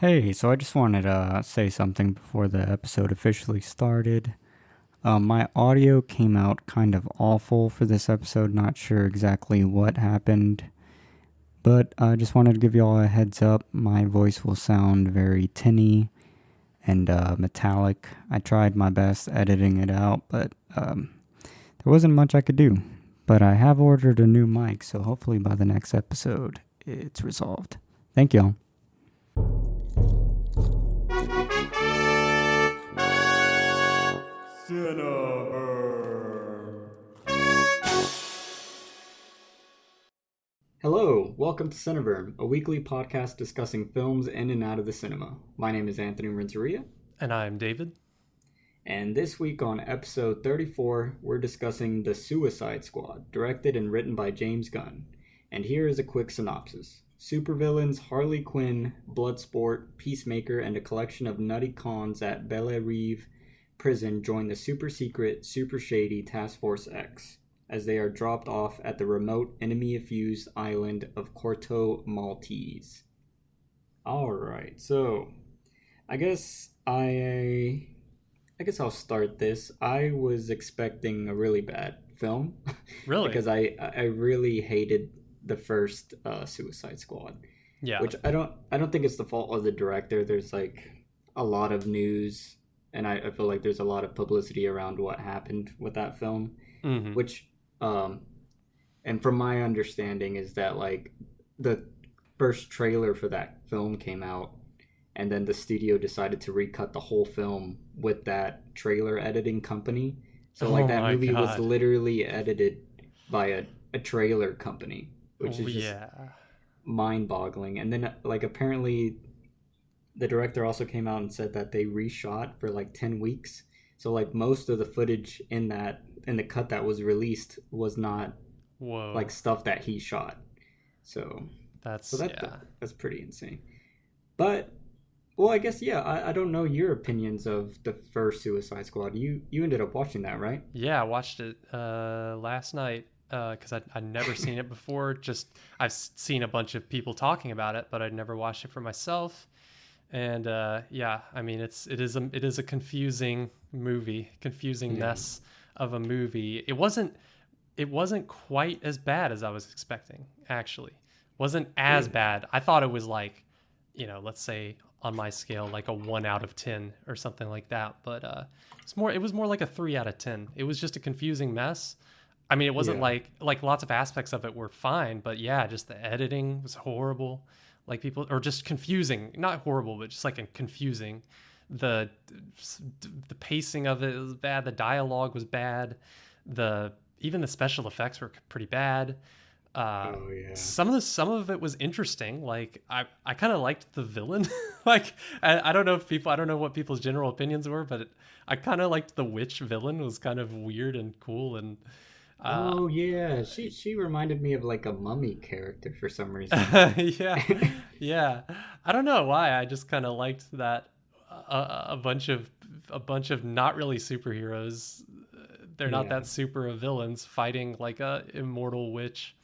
Hey, so I just wanted to say something before the episode officially started. My audio came out kind of awful for this episode, not sure exactly what happened, but I just wanted to give you all a heads up. My voice will sound very tinny and metallic. I tried my best editing it out, but there wasn't much I could do. But I have ordered a new mic, so hopefully by the next episode it's resolved. Thank y'all. Hello, welcome to Cineverm, a weekly podcast discussing films in and out of the cinema. My name is Anthony Renteria. And I'm David. And this week on episode 34, we're discussing The Suicide Squad, directed and written by James Gunn. And here is a quick synopsis. Supervillains Harley Quinn, Bloodsport, Peacemaker, and a collection of nutty cons at Belle Reve prison join the super secret, super shady Task Force X as they are dropped off at the remote enemy-infused island of Corto Maltese. Alright, so I guess I'll start this. I was expecting a really bad film. Really? Because I really hated the first Suicide Squad. Yeah. Which I don't think it's the fault of the director. There's like a lot of news and I feel like there's a lot of publicity around what happened with that film. Mm-hmm. Which and from my understanding is that like the first trailer for that film came out and then the studio decided to recut the whole film with that trailer editing company. So like that movie was literally edited by a trailer company, which is just mind-boggling. And then like apparently the director also came out and said that they reshot for like 10 weeks. So like most of the footage in the cut that was released was not like stuff that he shot. So that's pretty insane. But well, I guess I don't know your opinions of the first Suicide Squad. You ended up watching that, right? Yeah, I watched it last night because I'd never seen it before. Just I've seen a bunch of people talking about it, but I'd never watched it for myself. And I mean it is a confusing movie, mess of a movie. It wasn't quite as bad as I was expecting, actually. Wasn't as bad. I thought it was like, let's say on my scale, like a 1 out of 10 or something like that. But it was more like a 3 out of 10. It was just a confusing mess. I mean, it wasn't like lots of aspects of it were fine, but yeah, just the editing was horrible. Like people, or just confusing, not horrible, but just like confusing. The pacing of it was bad. The dialogue was bad. Even the special effects were pretty bad. Some of it was interesting. Like I kind of liked the villain. Like I don't know what people's general opinions were, but I kind of liked the witch villain. It was kind of weird and cool and. She reminded me of like a mummy character for some reason. yeah. I don't know why. I just kind of liked that a bunch of not really superheroes. They're not that super of villains fighting like a immortal witch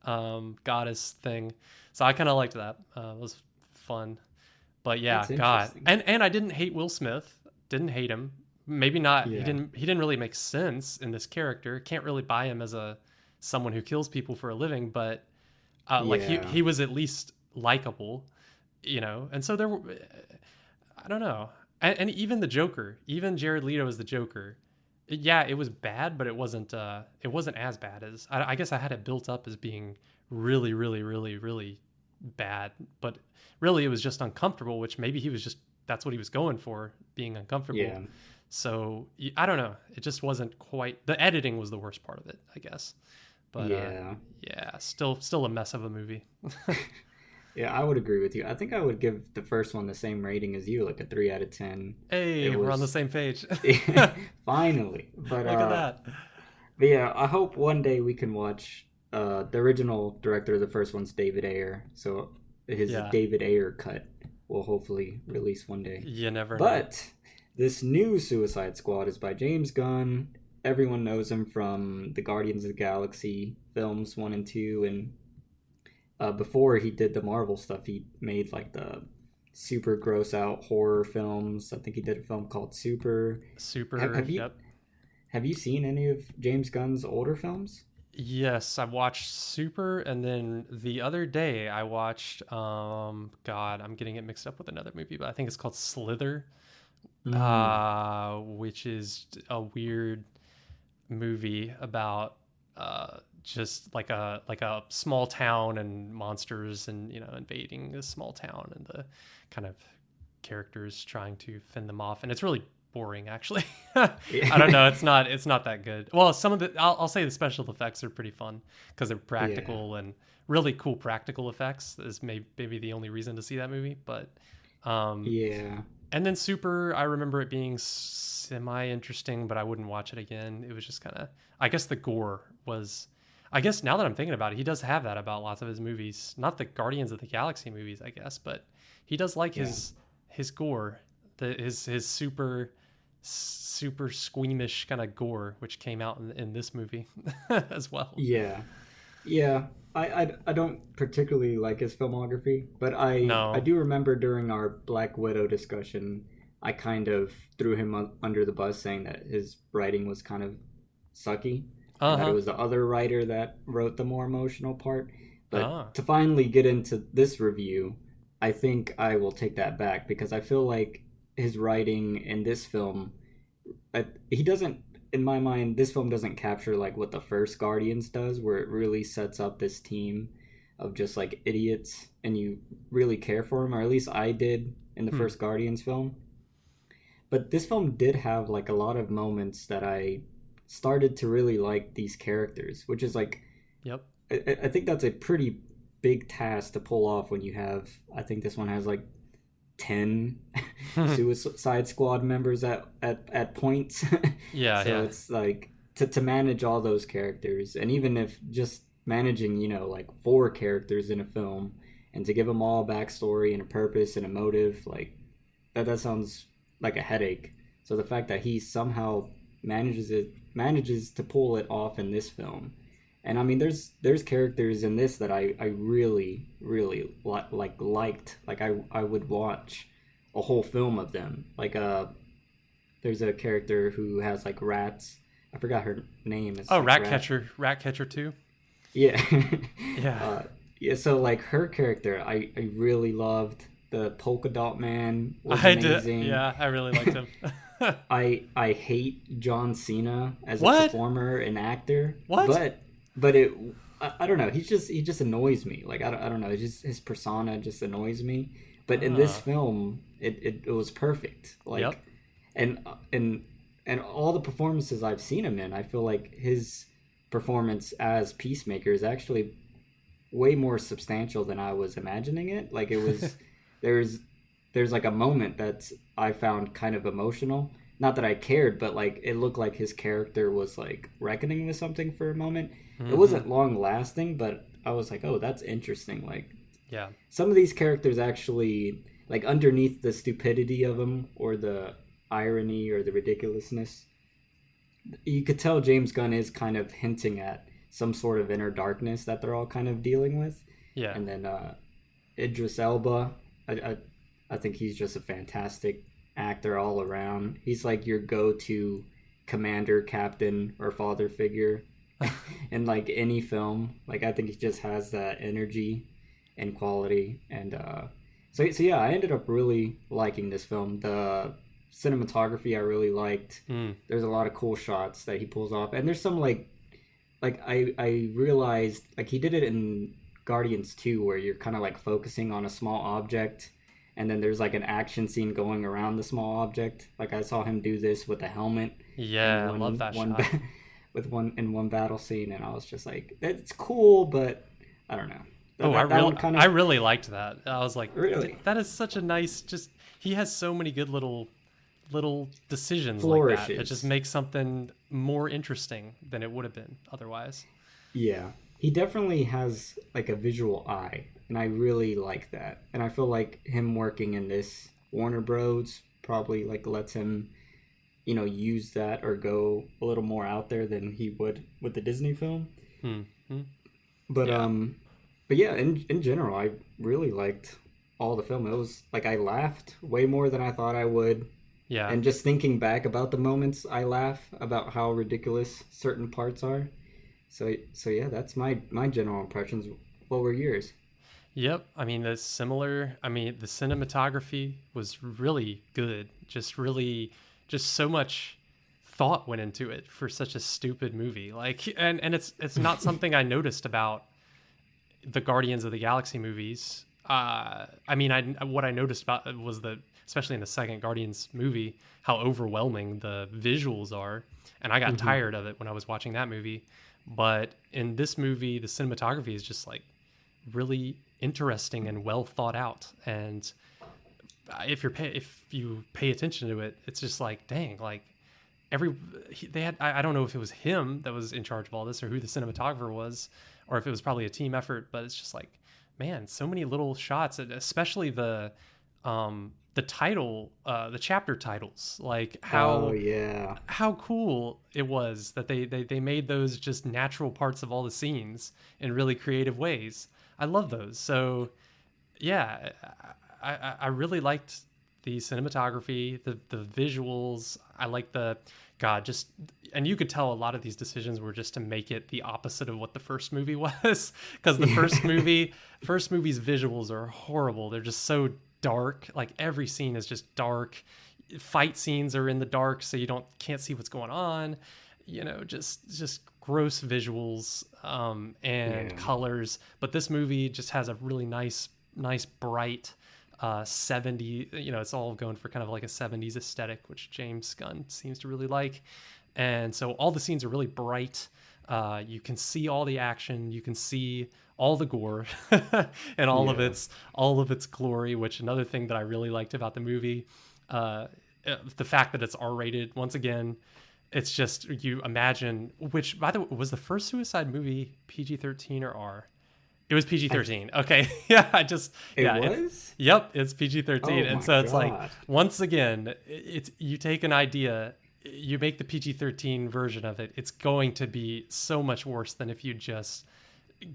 goddess thing. So I kind of liked that. It was fun. But yeah, God. And I didn't hate Will Smith. Didn't hate him. Maybe not. Yeah. He didn't really make sense in this character. Can't really buy him as someone who kills people for a living, but he was at least likable, And so there were, I don't know. And even the Joker, even Jared Leto as the Joker. It was bad, but it wasn't as bad as I guess I had it built up as being really, really, really, really bad, but really it was just uncomfortable, which maybe that's what he was going for, being uncomfortable. Yeah. So I don't know. It just wasn't quite. The editing was the worst part of it, I guess. But still a mess of a movie. Yeah, I would agree with you. I think I would give the first one the same rating as you, like a 3 out of 10. Hey, we're on the same page. Finally. But look at that. But yeah, I hope one day we can watch. The original director of the first one's David Ayer, so his David Ayer cut will hopefully release one day. You never know. But this new Suicide Squad is by James Gunn. Everyone knows him from the Guardians of the Galaxy films 1 and 2, and before he did the Marvel stuff, he made like the super gross out horror films. I think he did a film called Super. Have, Super. have you Yep. have you seen any of James Gunn's older films? Yes, I watched Super, and then the other day I watched God, I'm getting it mixed up with another movie, but I think it's called Slither, Mm, which is a weird movie about just like a small town and monsters and invading this small town and the kind of characters trying to fend them off, and it's really boring actually. I don't yeah, know, it's not that good. Well, some of the I'll say the special effects are pretty fun because they're yeah, practical and really cool practical effects is maybe the only reason to see that movie. But um yeah, and then Super, I remember it being semi interesting, but I wouldn't watch it again. It was just kind of, I guess the gore was, I guess now that I'm thinking about it, he does have that about lots of his movies. Not the Guardians of the Galaxy movies, I guess, but he does like yeah, his gore, his super squeamish kind of gore, which came out in this movie as well. yeah. Yeah, I don't particularly like his filmography, but I No. do remember during our Black Widow discussion, I kind of threw him under the bus saying that his writing was kind of sucky Uh and that it huh. was the other writer that wrote the more emotional part. Ah. But to finally get into this review, I think I will take that back because I feel like his writing in this film, he doesn't, in my mind, this film doesn't capture like what the first Guardians does, where it really sets up this team of just like idiots and you really care for them, or at least I did in the Hmm. first Guardians film. But this film did have like a lot of moments that I started to really like these characters, which is like Yep. I think that's a pretty big task to pull off when you have. I think this one has like 10 Suicide Squad members at points. Yeah. So Yeah. it's like to manage all those characters, and even if just managing, like four characters in a film, and to give them all a backstory and a purpose and a motive, like that sounds like a headache. So the fact that he somehow manages to pull it off in this film, and I mean, there's characters in this that I really liked. Like I would watch a whole film of them. Like there's a character who has like rats. I forgot her name. It's Oh, like rat. Ratcatcher too. Yeah. Yeah. Yeah. So like her character, I really loved. The polka dot man was I did. amazing. Yeah, I really liked him. I hate John Cena as a What? performer and actor, What? but it I don't know. He just annoys me. Like I don't know. It's just his persona just annoys me. But in this Uh, film, it was perfect. yep. Like and and and all the performances I've seen him in, I feel like his performance as Peacemaker is actually way more substantial than I was imagining it. Like it was there's there's like a moment that I found kind of emotional. Not that I cared, but like it looked like his character was like reckoning with something for a moment. It Hmm. wasn't long lasting, but I was like, "Oh, that's interesting." Like Yeah. some of these characters actually like underneath the stupidity of them or the irony or the ridiculousness, you could tell James Gunn is kind of hinting at some sort of inner darkness that they're all kind of dealing with. Yeah. And then Idris Elba, I, I I think he's just a fantastic actor all around. He's like your go-to commander, captain, or father figure in like any film. Like I think he just has that energy and quality. And so yeah, I ended up really liking this film. The cinematography I really liked. Mm. There's a lot of cool shots that he pulls off, and there's some like I realized like he did it in Guardians 2 where you're kind of like focusing on a small object and then there's like an action scene going around the small object. Like I saw him do this with a helmet in Yeah, I love that one shot. with one battle scene, and I was just like, it's cool, but I don't know. Oh, That one kind I of really liked that. I was like, really that is such a nice just he has so many good little decisions like that that just flourishes. make something more interesting than it would have been otherwise. Yeah, he definitely has like a visual eye, and I really like that. And I feel like him working in this Warner Bros. Probably like lets him, use that or go a little more out there than he would with the Disney film. Hmm. Hmm. But Yeah. um, but yeah, in general, I really liked all the film. It was like I laughed way more than I thought I would. Yeah. And just thinking back about the moments, I laugh about how ridiculous certain parts are. So yeah, that's my general impressions. What were yours? Yep. I mean, the cinematography was really good. Just so much thought went into it for such a stupid movie. Like, and it's not something I noticed about the Guardians of the Galaxy movies. I mean, what I noticed about it was especially in the second Guardians movie, how overwhelming the visuals are, and I got tired of it when I was watching that movie. But in this movie, the cinematography is just like really interesting and well thought out. And if you pay attention to it, it's just like, dang, like they had, I don't know if it was him that was in charge of all this or who the cinematographer was, or if it was probably a team effort, but it's just like, man, so many little shots, especially the title, the chapter titles, like Oh yeah, how cool it was that they made those just natural parts of all the scenes in really creative ways. I love those. So yeah, I really liked the cinematography, the visuals. I like and you could tell a lot of these decisions were just to make it the opposite of what the first movie was, because the first movie's visuals are horrible. They're just so dark. Like every scene is just dark. Fight scenes are in the dark, so you can't see what's going on. You know, just gross visuals and colors. But this movie just has a really nice bright 70, it's all going for kind of like a 70s aesthetic, which James Gunn seems to really like. And so all the scenes are really bright. You can see all the action, you can see all the gore and all of its glory, which another thing that I really liked about the movie, the fact that it's R-rated. Once again, it's just, you imagine, which by the way, was the first Suicide movie PG-13 or R? It was PG-13. Okay. Yeah, it was. Yep, it's PG-13. Oh And so it's God. like, once again, you take an idea, you make the PG-13 version of it, it's going to be so much worse than if you just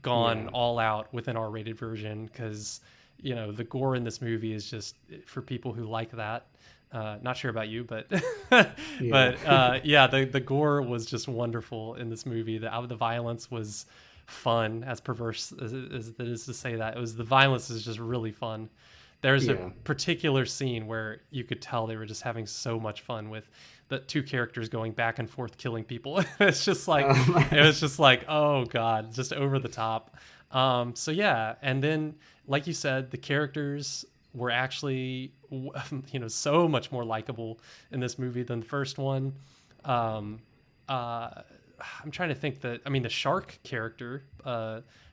gone all out with an R-rated version, because the gore in this movie is just for people who like that. Not sure about you, but the gore was just wonderful in this movie. The violence was fun, as perverse as it is to say that. The violence is just really fun. There's a particular scene where you could tell they were just having so much fun with the two characters going back and forth killing people. It's just like, it was just like, oh God, just over the top. So yeah. And then, like you said, the characters were actually, so much more likable in this movie than the first one. I'm trying to think the shark character,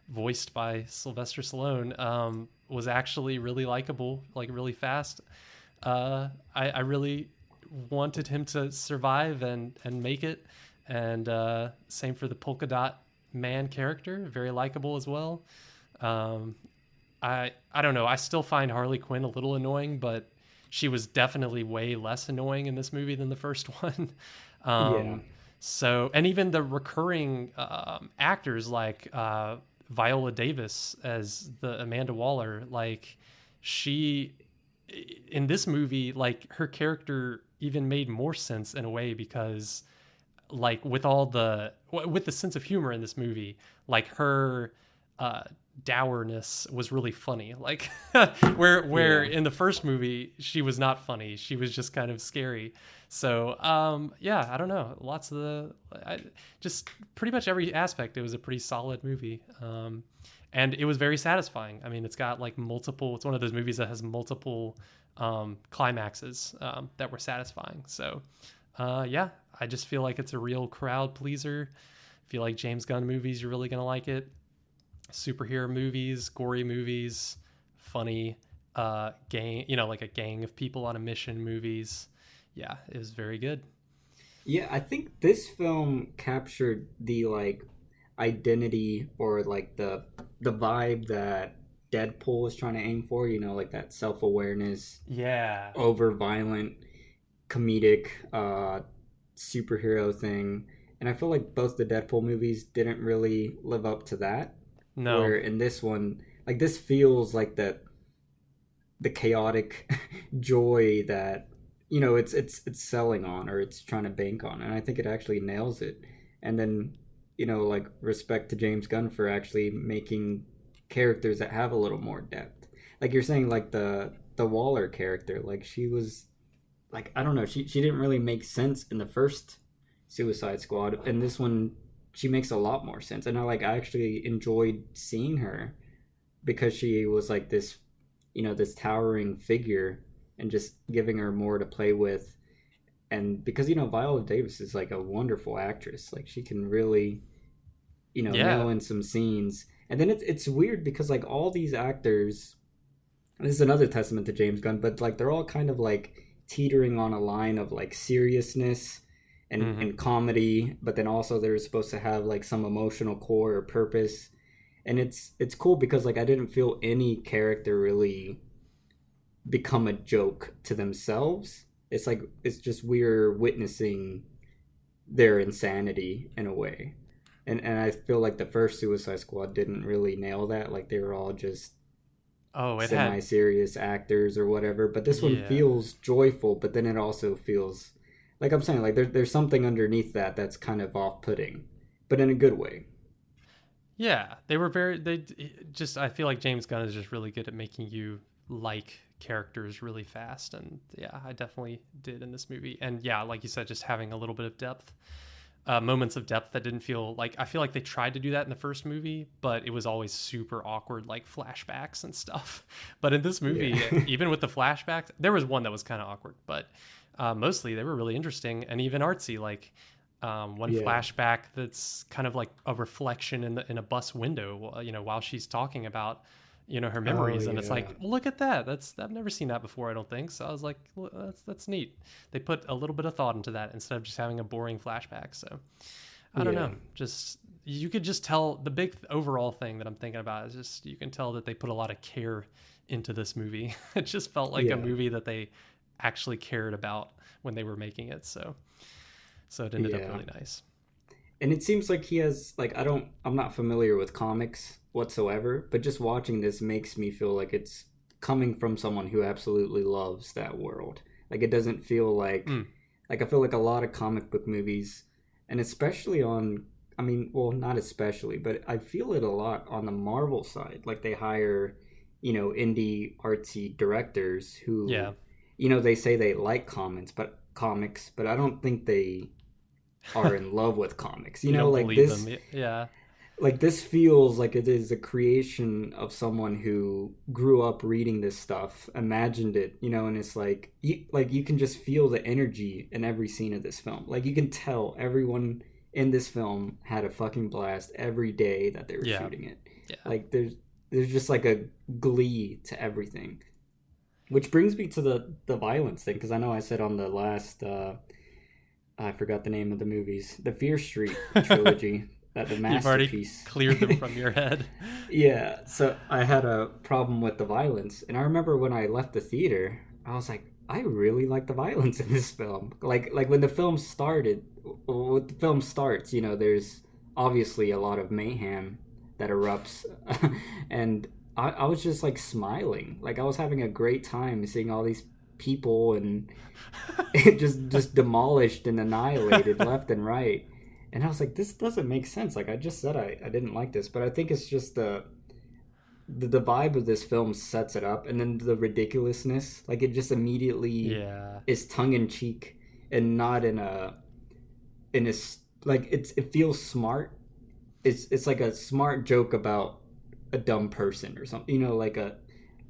voiced by Sylvester Stallone, was actually really likable, like really fast. I really wanted him to survive and make it. And same for the Polka Dot Man character, very likable as well. I don't know. I still find Harley Quinn a little annoying, but she was definitely way less annoying in this movie than the first one. So, and even the recurring actors like Viola Davis as the Amanda Waller, like she, in this movie, like her character even made more sense in a way, because like with the sense of humor in this movie, like her dourness was really funny. Like where in the first movie she was not funny, she was just kind of scary. So I don't know, just pretty much every aspect, it was a pretty solid movie, and it was very satisfying. I mean, it's got like it's one of those movies that has multiple climaxes that were satisfying. So I just feel like it's a real crowd pleaser. If you like James Gunn movies, you're really gonna like it. Superhero movies, gory movies, funny, gang, like a gang of people on a mission movies. Yeah, it was very good. Yeah, I think this film captured the like identity, or like the vibe that Deadpool was trying to aim for, like that self-awareness, over violent, comedic superhero thing. And I feel like both the Deadpool movies didn't really live up to that. No. Where in this one, like, this feels like that the chaotic joy that it's selling on, or it's trying to bank on, and I think it actually nails it. And then like, respect to James Gunn for actually making characters that have a little more depth. Like you're saying, like the Waller character, like she was like, I don't know, she didn't really make sense in the first Suicide Squad, and this one she makes a lot more sense. And I actually enjoyed seeing her because she was like this, this towering figure, and just giving her more to play with. And because Viola Davis is like a wonderful actress, like she can really Yeah. nail in some scenes. And then it's weird because like all these actors, this is another testament to James Gunn, but like they're all kind of like teetering on a line of like seriousness Hmm. and comedy, but then also they're supposed to have like some emotional core or purpose. And it's cool because like I didn't feel any character really become a joke to themselves. It's like it's just we're witnessing their insanity in a way. And I feel like the first Suicide Squad didn't really nail that. Like they were all just Oh, it had. semi-serious actors or whatever. But this one Yeah. feels joyful, but then it also feels like I'm saying, like there's something underneath that that's kind of off-putting, but in a good way. Yeah, they were very. They just. I feel like James Gunn is just really good at making you like characters really fast, and yeah, I definitely did in this movie. And yeah, like you said, just having a little bit of depth, moments of depth that didn't feel like. I feel like they tried to do that in the first movie, but it was always super awkward, like flashbacks and stuff. But in this Yeah. movie, even with the flashbacks, there was one that was kind of awkward, but mostly they were really interesting and even artsy. Like one Yeah. flashback that's kind of like a reflection in a bus window, while she's talking about her Oh memories, and it's yeah. like, look at that. That's I've never seen that before. I don't think so. I was like, well, that's neat. They put a little bit of thought into that instead of just having a boring flashback. So I don't Yeah. know. Just you could just tell the big overall thing that I'm thinking about is just you can tell that they put a lot of care into this movie. It just felt like a Yeah. movie that they actually cared about when they were making it. So it ended up Yeah. really nice. And it seems like he has like I'm not familiar with comics whatsoever, but just watching this makes me feel like it's coming from someone who absolutely loves that world. Like it doesn't feel Mm, like I feel like a lot of comic book movies, and especially on, I mean, well, not especially, but I feel it a lot on the Marvel side. Like they hire, indie artsy directors yeah. who, they say they like comics, but I don't think they are in love with comics. You don't Like believe them. this, Yeah. like this feels like it is a creation of someone who grew up reading this stuff, imagined it, and it's like you can just feel the energy in every scene of this film. Like you can tell everyone in this film had a fucking blast every day that they were Yeah. shooting it. Yeah. Like there's just like a glee to everything. Which brings me to the violence thing, because I know I said on the last I forgot the name of the movies, the Fear Street trilogy, that the You've already masterpiece. cleared them from your head. Yeah, so I had a problem with the violence, and I remember when I left the theater, I was like, I really like the violence in this film. Like when the film started, when the film starts, there's obviously a lot of mayhem that erupts, and I was just like smiling, like I was having a great time seeing all these people and it just demolished and annihilated left and right. And I was like, this doesn't make sense. Like I just said, I didn't like this, but I think it's just the vibe of this film sets it up, and then the ridiculousness, like it just immediately Yeah. is tongue in cheek and not in a like it feels smart. It's like a smart joke about a dumb person or something. Like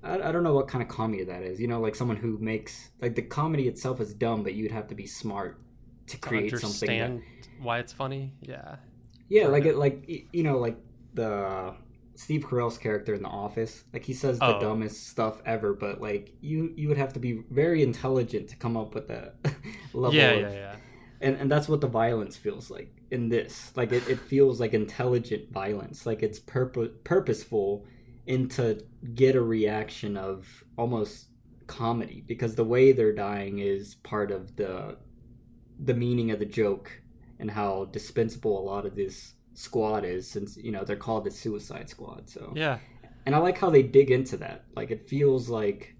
I don't know what kind of comedy that is. Like someone who makes like the comedy itself is dumb, but you'd have to be smart to To create something that, understand why it's funny. Yeah. yeah, For like no. it, like like the Steve Carell's character in The Office. Like he says the Oh. dumbest stuff ever, but like you would have to be very intelligent to come up with that Yeah. level Yeah. of, Yeah. and that's what the violence feels like in this. Like it feels like intelligent violence. Like it's purposeful, and to get a reaction of almost comedy, because the way they're dying is part of the meaning of the joke, and how dispensable a lot of this squad is, since they're called the Suicide Squad. So, Yeah. and I like how they dig into that. Like it feels like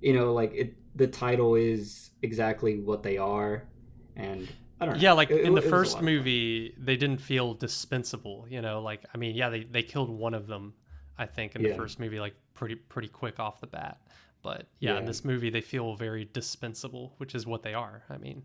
like the title is exactly what they are, and I don't know. Yeah, like in the It was a first lot of fun. movie, they didn't feel dispensable, like I mean, yeah, they killed one of them, I think, in the Yeah, first movie, like pretty quick off the bat. But yeah, in yeah, this movie they feel very dispensable, which is what they are. I mean,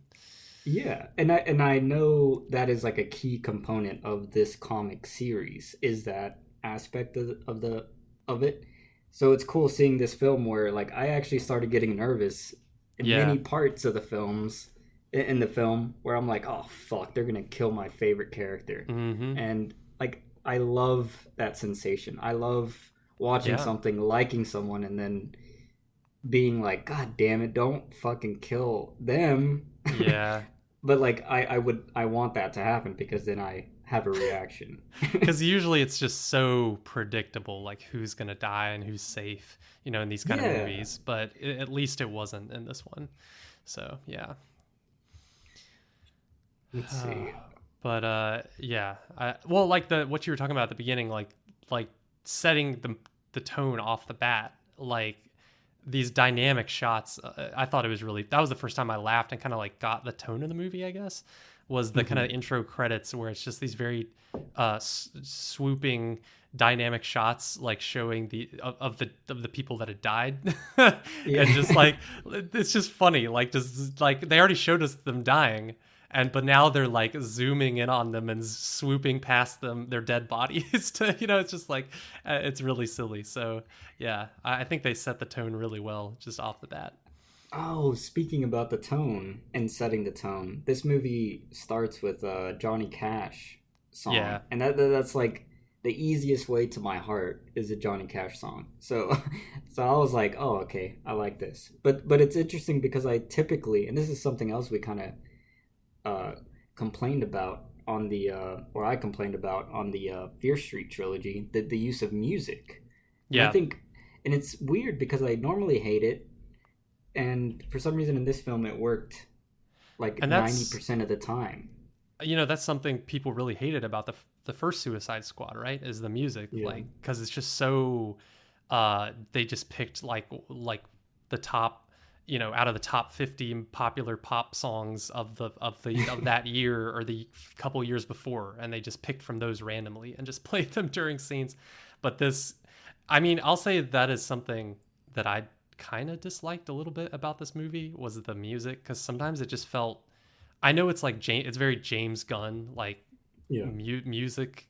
yeah. And I know that is like a key component of this comic series is that aspect of it. So it's cool seeing this film where like I actually started getting nervous in yeah. many parts of the films in the film where I'm like, oh fuck, they're gonna kill my favorite character, Mhm. and like I love that sensation. I love watching Yeah. something, liking someone, and then being like, God damn it, don't fucking kill them. Yeah. But like I want that to happen because then I have a reaction. Cuz usually it's just so predictable, like who's going to die and who's safe, in these kind of Yeah. movies, but at least it wasn't in this one. So, yeah. Let's see. But yeah, well, like the what you were talking about at the beginning, like setting the tone off the bat, like these dynamic shots. I thought it was really, that was the first time I laughed and kind of like got the tone of the movie, I guess, was the kind of Hmm. intro credits where it's just these very swooping dynamic shots, like showing the people that had died. And Yeah. just like it's just funny, like just like they already showed us them dying, but now they're like zooming in on them and swooping past them, their dead bodies to, it's just like it's really silly. So yeah, I think they set the tone really well just off the bat. Oh, speaking about the tone and setting the tone, this movie starts with a Johnny Cash song, Yeah. and that's like the easiest way to my heart is a Johnny Cash song. So, so I was like, oh, okay, I like this. But it's interesting because I typically, and this is something else we kind of uh, complained about on the or I complained about on the Fear Street trilogy, the use of music, and I Yeah. think, and it's weird because I normally hate it, and for some reason in this film it worked like And ninety that's, percent of the time. that's something people really hated about the first Suicide Squad, right? Is the music, Yeah, like, because it's just so they just picked like the top, out of the top 50 popular pop songs of that year or the couple years before, and they just picked from those randomly and just played them during scenes. But this, I mean, I'll say that is something that I kind of disliked a little bit about this movie, was the music, because sometimes it just felt, I know it's like it's very James Gunn like yeah, music,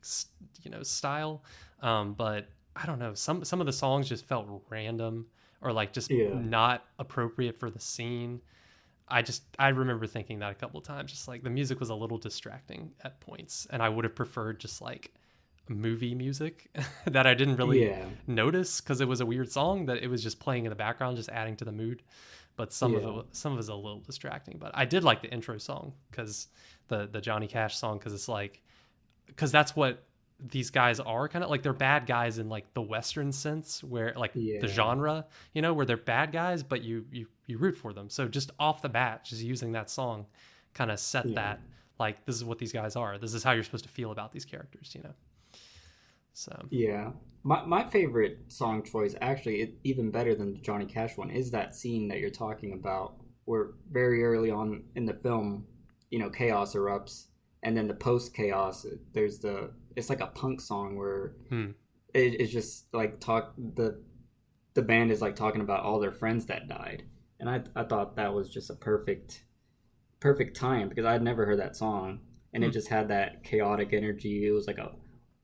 style, but I don't know, some of the songs just felt random or like just yeah, not appropriate for the scene. I remember thinking that a couple of times, just like the music was a little distracting at points, and I would have preferred just like movie music that I didn't really yeah, notice because it was a weird song that it was just playing in the background, just adding to the mood. But yeah, some of it is a little distracting. But I did like the intro song, because the Johnny Cash song, because it's like, because that's what these guys are, kind of like they're bad guys in like the Western sense, where like the yeah, genre, where they're bad guys, but you root for them. So just off the bat, just using that song kind of set yeah. that, like, this is what these guys are. This is how you're supposed to feel about these characters. So Yeah. My favorite song choice, actually, even better than the Johnny Cash one, is that scene that you're talking about, where very early on in the film, chaos erupts, and then the post chaos, it's like a punk song where hmm. it's just like the band is like talking about all their friends that died, and I thought that was just a perfect time because I'd never heard that song, and it Hmm. just had that chaotic energy. It was like a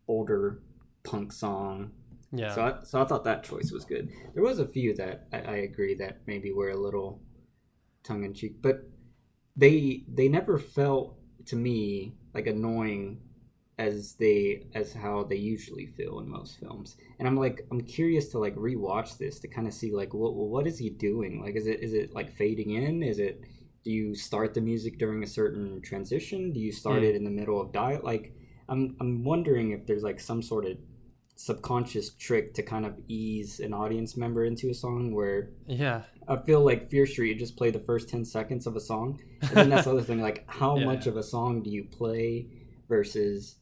older punk song. Yeah. So I thought that choice was good. There was a few that I agree that maybe were a little tongue in cheek, but they never felt to me like annoying as how they usually feel in most films. And I'm curious to like rewatch this to kind of see like what is he doing? Like is it like fading in? Do you start the music during a certain transition? Do you start Hmm. it in the middle of diet? Like I'm wondering if there's like some sort of subconscious trick to kind of ease an audience member into a song where Yeah. I feel like Fear Street, you just play the first 10 seconds of a song. And then that's the other thing, like how Yeah. much Yeah. of a song do you play versus,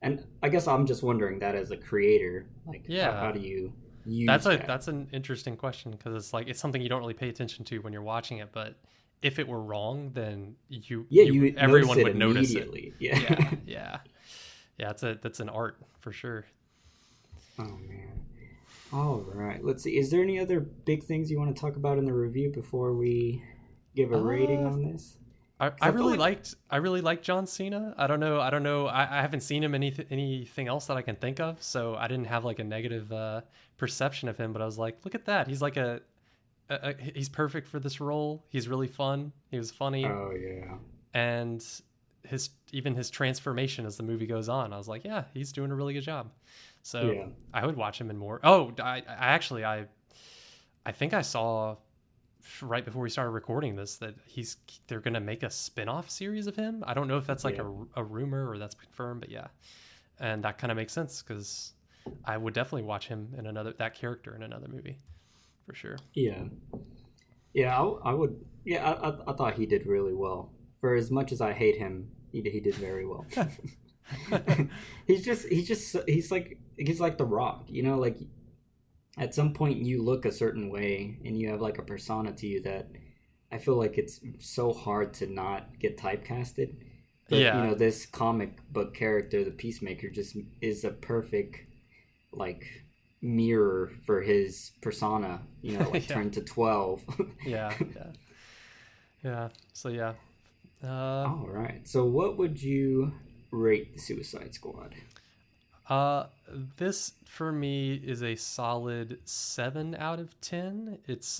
and I guess I'm just wondering that as a creator, like how Yeah. do you use that? that's an interesting question because it's like it's something you don't really pay attention to when you're watching it, but if it were wrong, then Yeah, you you notice everyone it would notice it. immediately. Yeah. Yeah, yeah, yeah. That's an art for sure. Oh man. All right. Let's see. Is there any other big things you want to talk about in the review before we give a rating Uh, on this? I 'Cause I feel really like liked John Cena. I don't know. I haven't seen him anything else that I can think of, so I didn't have like a negative perception of him. But I was like, look at that. He's like he's perfect for this role. He's really fun. He was funny, oh yeah. and his transformation as the movie goes on. I was like, yeah, he's doing a really good job. So Yeah. I would watch him in more. Oh, I actually I think I saw right before we started recording this that they're gonna make a spin-off series of him. I don't know if that's like Yeah. a rumor or that's confirmed, but yeah, and that kind of makes sense because I would definitely watch him in that character in another movie for sure. Yeah. Yeah, I would. Yeah, I thought he did really well. For as much as I hate him, he did very well. He's like The Rock, you know, like at some point you look a certain way and you have like a persona to you that I feel like it's so hard to not get typecasted. But you Yeah, know, this comic book character, the Peacemaker, just is a perfect like mirror for his persona, you know, like yeah, turned to 12. yeah, yeah, yeah. So yeah, uh, All right. So what would you rate the Suicide Squad? Uh, this for me is a solid 7 out of 10. It's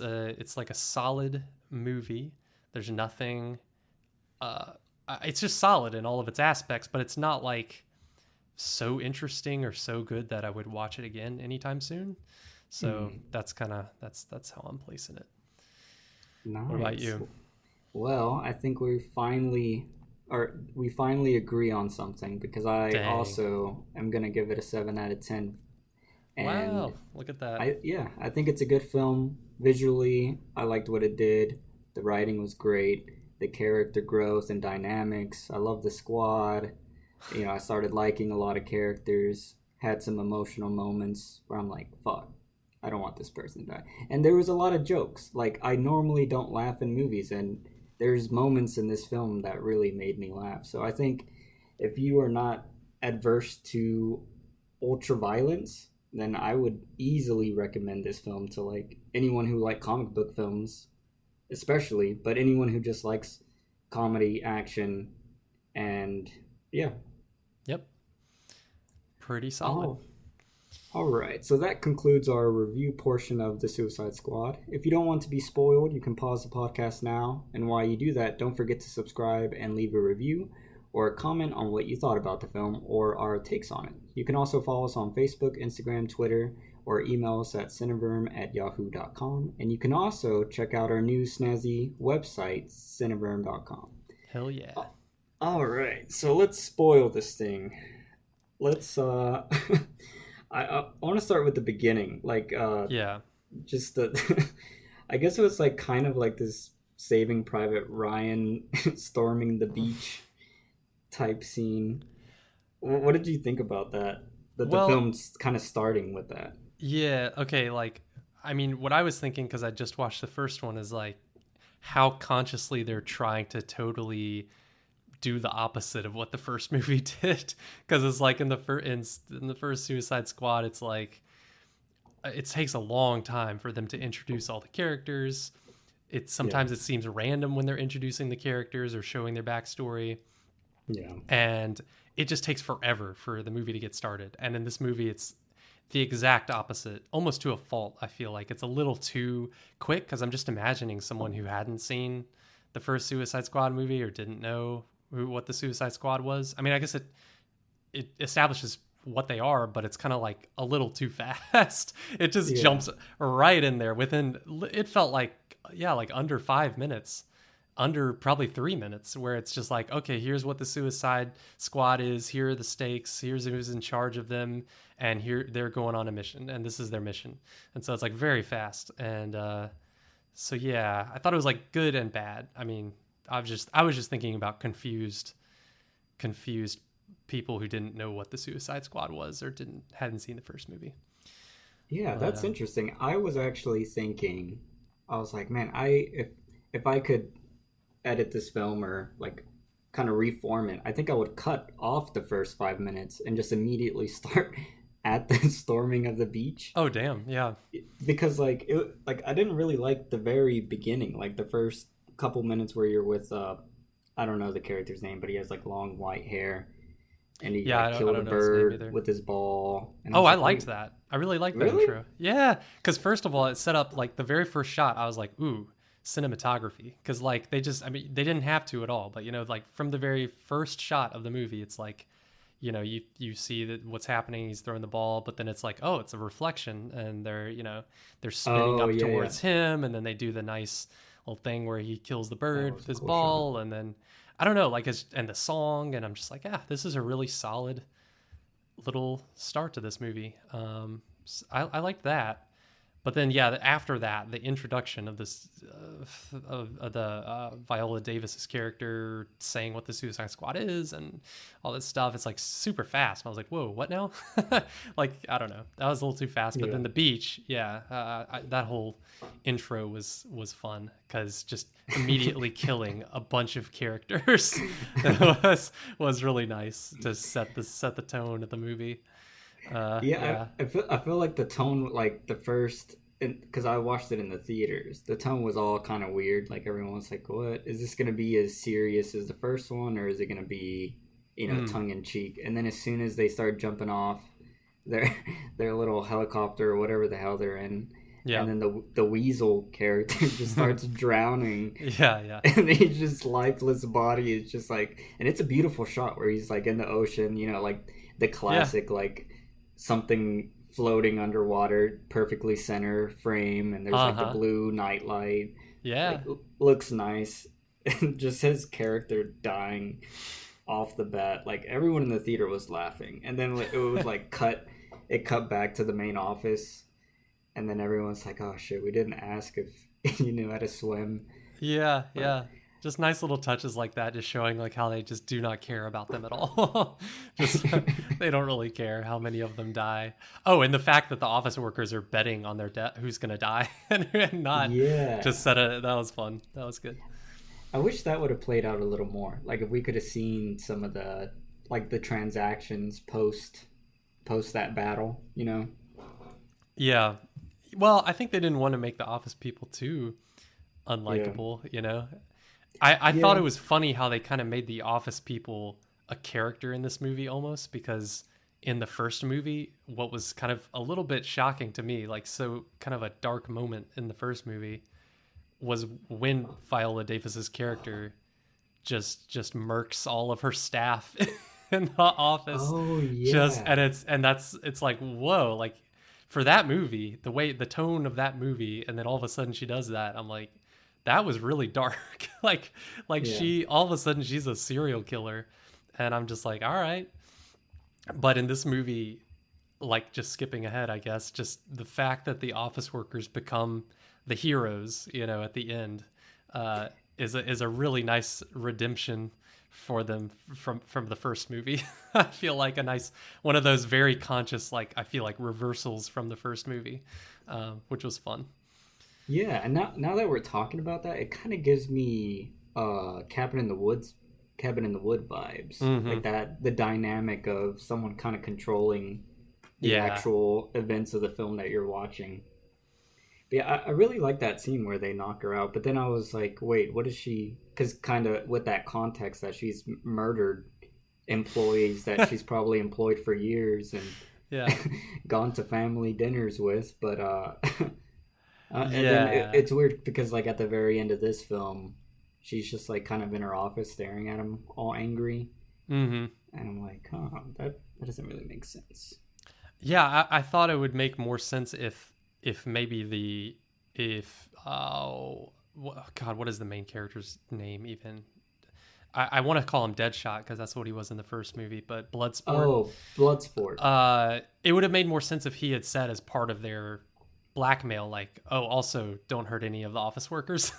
like a solid movie. There's nothing. Uh, it's just solid in all of its aspects, but it's not like so interesting or so good that I would watch it again anytime soon. So Hmm. that's how I'm placing it. What about Nice. you? Well, I think we finally agree on something because I Dang! also am gonna give it a 7 out of 10. And Wow! Look at that. I think it's a good film. Visually, I liked what it did. The writing was great. The character growth and dynamics. I love the squad. You know, I started liking a lot of characters. Had some emotional moments where I'm like, fuck, I don't want this person to die. And there was a lot of jokes. Like I normally don't laugh in movies, and there's moments in this film that really made me laugh. So I think if you are not adverse to ultra violence, then I would easily recommend this film to like anyone who like comic book films, especially, but anyone who just likes comedy, action, and yeah. Yep. Pretty solid. Oh, all right. So that concludes our review portion of The Suicide Squad. If you don't want to be spoiled, you can pause the podcast now. And while you do that, don't forget to subscribe and leave a review or a comment on what you thought about the film or our takes on it. You can also follow us on Facebook, Instagram, Twitter, or email us at cineverm@yahoo.com. And you can also check out our new snazzy website, cineverm.com. Hell yeah. All right. So let's spoil this thing. Let's I want to start with the beginning, like Yeah. just the I guess it was like kind of like this Saving Private Ryan storming the beach type scene. What did you think about that? That the Well, film's kind of starting with that. yeah, okay, like I mean, what I was thinking cuz I just watched the first one is like how consciously they're trying to totally do the opposite of what the first movie did because it's like in the first Suicide Squad it's like it takes a long time for them to introduce all the characters. Yeah, Sometimes it seems random when they're introducing the characters or showing their backstory, yeah, and it just takes forever for the movie to get started. And in this movie it's the exact opposite, almost to a fault. I feel like it's a little too quick because I'm just imagining someone who hadn't seen the first Suicide Squad movie or didn't know what the Suicide Squad was. I mean, I guess it establishes what they are, but it's kind of like a little too fast. It just yeah, jumps right in there within. It felt like yeah, like under 5 minutes, under probably 3 minutes, where it's just like, okay, here's what the Suicide Squad is. Here are the stakes. Here's who's in charge of them, and here they're going on a mission, and this is their mission. And so it's like very fast. And so yeah, I thought it was like good and bad. I mean, I was just thinking about confused people who didn't know what the Suicide Squad was or hadn't seen the first movie. Yeah, But that's interesting. I was actually thinking, I was like, man, if I could edit this film or like kind of reform it, I think I would cut off the first 5 minutes and just immediately start at the storming of the beach oh damn, yeah. because like I didn't really like the very beginning, like the first couple minutes where you're with I don't know the character's name, but he has like long white hair and he Yeah, like I killed a don't know his name bird either. with his ball, and I Oh, was I like, liked wait, that. I really liked that really? intro. Yeah, because first of all, it set up like the very first shot. I was like, ooh, cinematography. Because like they just, I mean, they didn't have to at all. But you know, like from the very first shot of the movie, it's like, you know, you see that what's happening. He's throwing the ball, but then it's like, oh, it's a reflection, and they're spinning Oh up yeah, yeah. towards him, and then they do the nice little thing where he kills the That bird was with a his cool shot. ball, and then I don't know, like and the song, and I'm just like, yeah, this is a really solid little start to this movie. I liked that, but then yeah, after that, the introduction of this of the Viola Davis's character saying what the Suicide Squad is and all this stuff, it's like super fast. I was like, whoa, what now? Like I don't know, that was a little too fast. But Yeah. then the beach, yeah, that whole intro was fun because just immediately killing a bunch of characters was really nice to set the tone of the movie. Yeah, Yeah. I feel like the tone, like the first, because I watched it in the theaters, the tone was all kind of weird. Like everyone was like, "What is this going to be as serious as the first one, or is it going to be, Mm, tongue in cheek?" And then as soon as they start jumping off their their little helicopter or whatever the hell they're in, yeah. and then the weasel character just starts drowning, Yeah, yeah. and he's just lifeless body is just like, and it's a beautiful shot where he's like in the ocean, like the Yeah. classic like something floating underwater, perfectly center frame, and there's like the Uh-huh. blue nightlight, Yeah. like looks nice, and just his character dying off the bat, like everyone in the theater was laughing, and then it would like it cut back to the main office, and then everyone's like, "Oh shit, we didn't ask if you knew how to swim," Yeah, but yeah. Just nice little touches like that, just showing like how they just do not care about them at all. Just they don't really care how many of them die. Oh, and the fact that the office workers are betting on their death, who's gonna die, and not yeah. just set it. That was fun. That was good. I wish that would have played out a little more. Like if we could have seen some of the like the transactions post that battle. Yeah. Well, I think they didn't want to make the office people too Yeah. unlikable, you know? I thought Yeah. it was funny how they kind of made the office people a character in this movie almost because in the first movie, what was kind of a little bit shocking to me, like so kind of a dark moment in the first movie was when Viola Davis's character just murks all of her staff in the office. Oh Just yeah. and it's like whoa, like for that movie, the way the tone of that movie, and then all of a sudden she does that. I'm like, that was really dark. like Yeah. she all of a sudden she's a serial killer, and I'm just like, all right. But in this movie, like just skipping ahead, I guess, just the fact that the office workers become the heroes, at the end, uh, is a really nice redemption for them from the first movie. I feel like a nice one of those very conscious, like I feel like reversals from the first movie, which was fun. Yeah, and now that we're talking about that, it kind of gives me Cabin in the Wood vibes. Hmm. Like that the dynamic of someone kind of controlling the Yeah. actual events of the film that you're watching. But yeah, I really like that scene where they knock her out. But then I was like, wait, what is she? Because kind of with that context that she's murdered employees that she's probably employed for years and Yeah. gone to family dinners with. But and then Yeah. it's weird because like at the very end of this film, she's just like kind of in her office staring at him, all angry, Hmm. and I'm like, oh, that doesn't really make sense. Yeah, I thought it would make more sense if maybe the if God, what is the main character's name even? I want to call him Deadshot because that's what he was in the first movie, but Bloodsport. Oh, Bloodsport. It would have made more sense if he had said as part of their blackmail, like, oh, also don't hurt any of the office workers,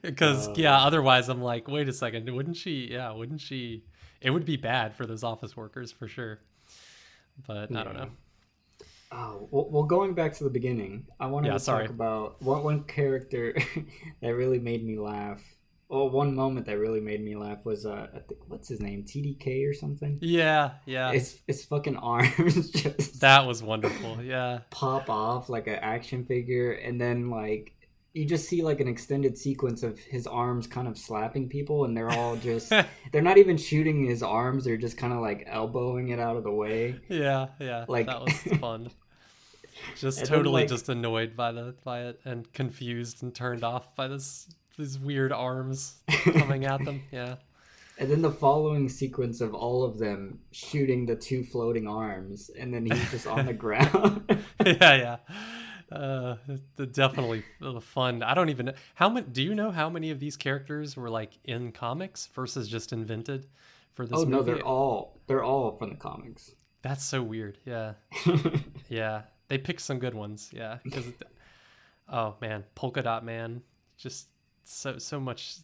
because yeah, Uh, otherwise I'm like, wait a second, wouldn't she? Yeah, wouldn't she? It would be bad for those office workers for sure, but I don't yeah. know. Oh, well, going back to the beginning, I wanted Yeah, to talk sorry. about one character that really made me laugh. Well, one moment that really made me laugh was I think, what's his name, TDK or something. Yeah, yeah. It's fucking arms just That was wonderful. Yeah. pop off like an action figure, and then like you just see like an extended sequence of his arms kind of slapping people, and they're all just they're not even shooting his arms; they're just kind of like elbowing it out of the way, Yeah, yeah. like. That was fun. Just And then totally like just annoyed by it and confused and turned off by these weird arms coming at them. Yeah. and then the following sequence of all of them shooting the two floating arms, and then he's just on the ground. Yeah, yeah. Definitely fun. I don't even know how many. Do you know how many of these characters were like in comics versus just invented for Oh this no, movie? they're all from the comics. That's so weird. Yeah, yeah. They picked some good ones. Yeah, because oh man, Polka Dot Man, just so much.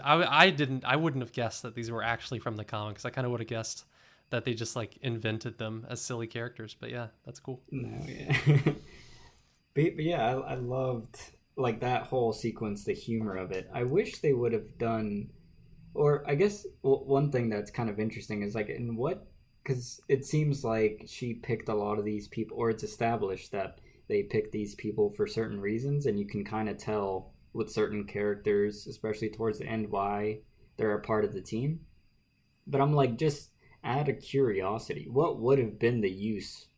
I wouldn't have guessed that these were actually from the comics. I kind of would have guessed that they just like invented them as silly characters. But yeah, that's cool. No, yeah. But yeah, I loved like that whole sequence, the humor of it. I wish they would have done, or I guess one thing that's kind of interesting is like in what, because it seems like she picked a lot of these people, or it's established that they picked these people for certain reasons, and you can kind of tell with certain characters, especially towards the end, why they're a part of the team. But I'm like, just out of curiosity, what would have been the use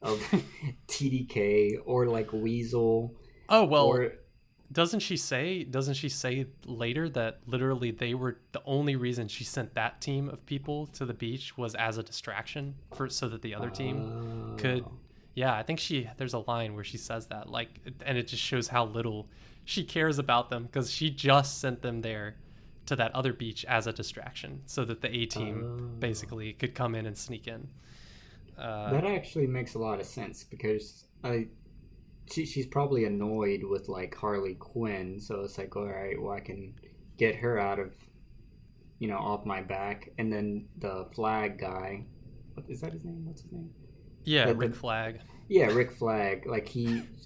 of TDK or like Weasel Oh well, or doesn't she say later that literally they were the only reason she sent that team of people to the beach was as a distraction for so that the other team could. oh, Yeah, I think she there's a line where she says that like, and it just shows how little she cares about them because she just sent them there to that other beach as a distraction so that the A team oh. basically could come in and sneak in. That actually makes a lot of sense because she's probably annoyed with like Harley Quinn, so it's like, all right, well, I can get her out of, off my back. And then the flag guy, what is that his name? What's his name? Yeah, The Rick Flag. Yeah, Rick Flag. Like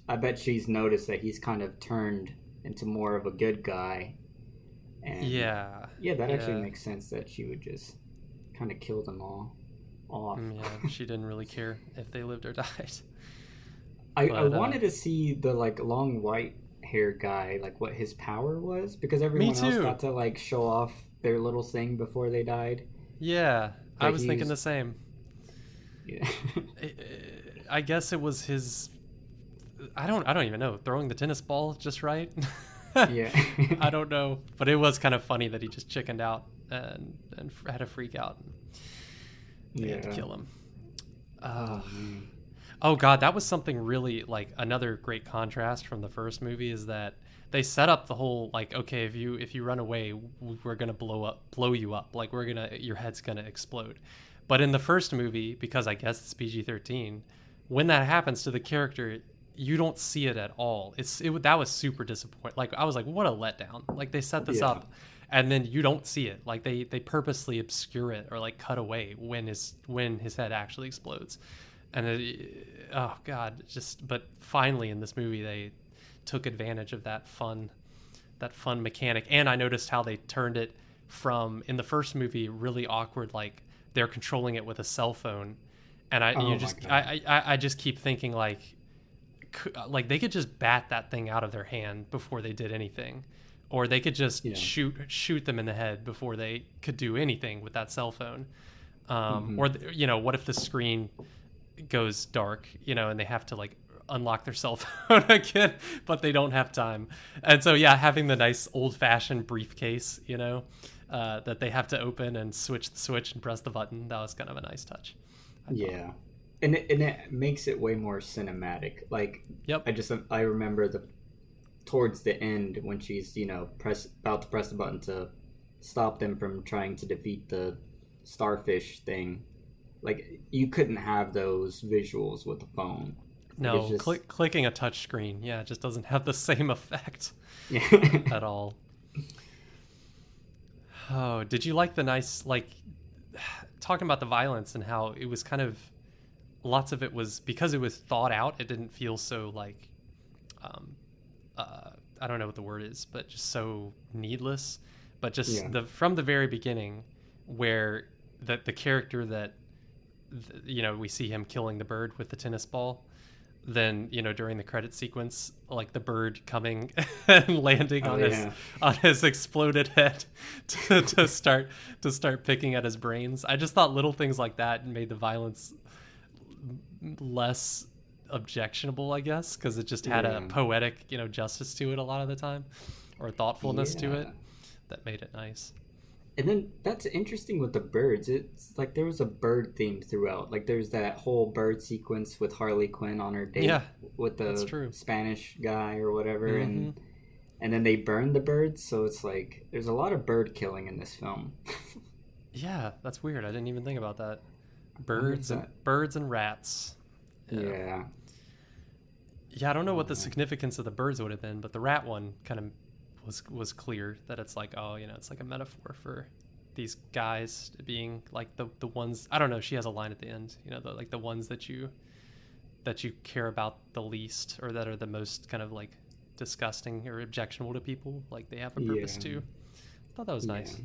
I bet she's noticed that he's kind of turned into more of a good guy. And Yeah, yeah, that actually yeah. makes sense that she would just kind of kill them all off. Yeah, she didn't really care if they lived or died. I But wanted to see the like long white hair guy, like what his power was, because me everyone else too. got to like show off their little thing before they died. Yeah, I But was he thinking was, the same. yeah, I guess it was his. I don't even know. Throwing the tennis ball just right. yeah, I don't know, but it was kind of funny that he just chickened out and had a freak out. They had to yeah. kill him. Uh, Oh man. oh god, that was something really like another great contrast from the first movie is that they set up the whole like, okay, if you run away, we're gonna blow you up, like your head's gonna explode. But in the first movie, because I guess it's PG-13, when that happens to the character, you don't see it at all. That was super disappointing. Like I was like, what a letdown. Like they set this Yeah. up, and then you don't see it. Like they purposely obscure it or like cut away when his head actually explodes. And oh god, just but finally in this movie they took advantage of that fun mechanic. And I noticed how they turned it from in the first movie really awkward, like they're controlling it with a cell phone, and Oh my god. I just keep thinking like they could just bat that thing out of their hand before they did anything, or they could just Yeah. shoot them in the head before they could do anything with that cell phone. Hmm. Or what if the screen goes dark, and they have to like unlock their cell phone again, but they don't have time. And so yeah, having the nice old fashioned briefcase, that they have to open and switch the switch and press the button, that was kind of a nice touch, I thought. Yeah. And it makes it way more cinematic. Like Yep. I remember the towards the end when she's about to press the button to stop them from trying to defeat the starfish thing. Like you couldn't have those visuals with the phone. Like it's No, just clicking a touch screen, yeah, it just doesn't have the same effect yeah. at all. Oh, did you like the nice, like, talking about the violence and how it was kind of lots of it was because it was thought out. It didn't feel so like, um, I don't know what the word is, but just so needless. But just Yeah. from the very beginning, where the character that we see him killing the bird with the tennis ball, then during the credit sequence, like the bird coming and landing Oh on yeah. his exploded head to start picking at his brains. I just thought little things like that made the violence less objectionable, I guess, because it just had a Yeah. poetic justice to it a lot of the time, or thoughtfulness to it Yeah. that made it nice. And then that's interesting with the birds. It's like there was a bird theme throughout. Like there's that whole bird sequence with Harley Quinn on her date Yeah, with that's the true. Spanish guy or whatever, Hmm. and then they burn the birds. So it's like there's a lot of bird killing in this film. Yeah, that's weird. I didn't even think about that. I wonder if that. Birds and rats. Yeah. Yeah. Yeah, I don't know what the Uh, significance of the birds would have been, but the rat one kind of was clear that it's like, oh, it's like a metaphor for these guys being like the ones. I don't know. She has a line at the end, like the ones that you care about the least, or that are the most kind of like disgusting or objectionable to people. Like they have a purpose yeah. too. I thought that was Yeah. nice.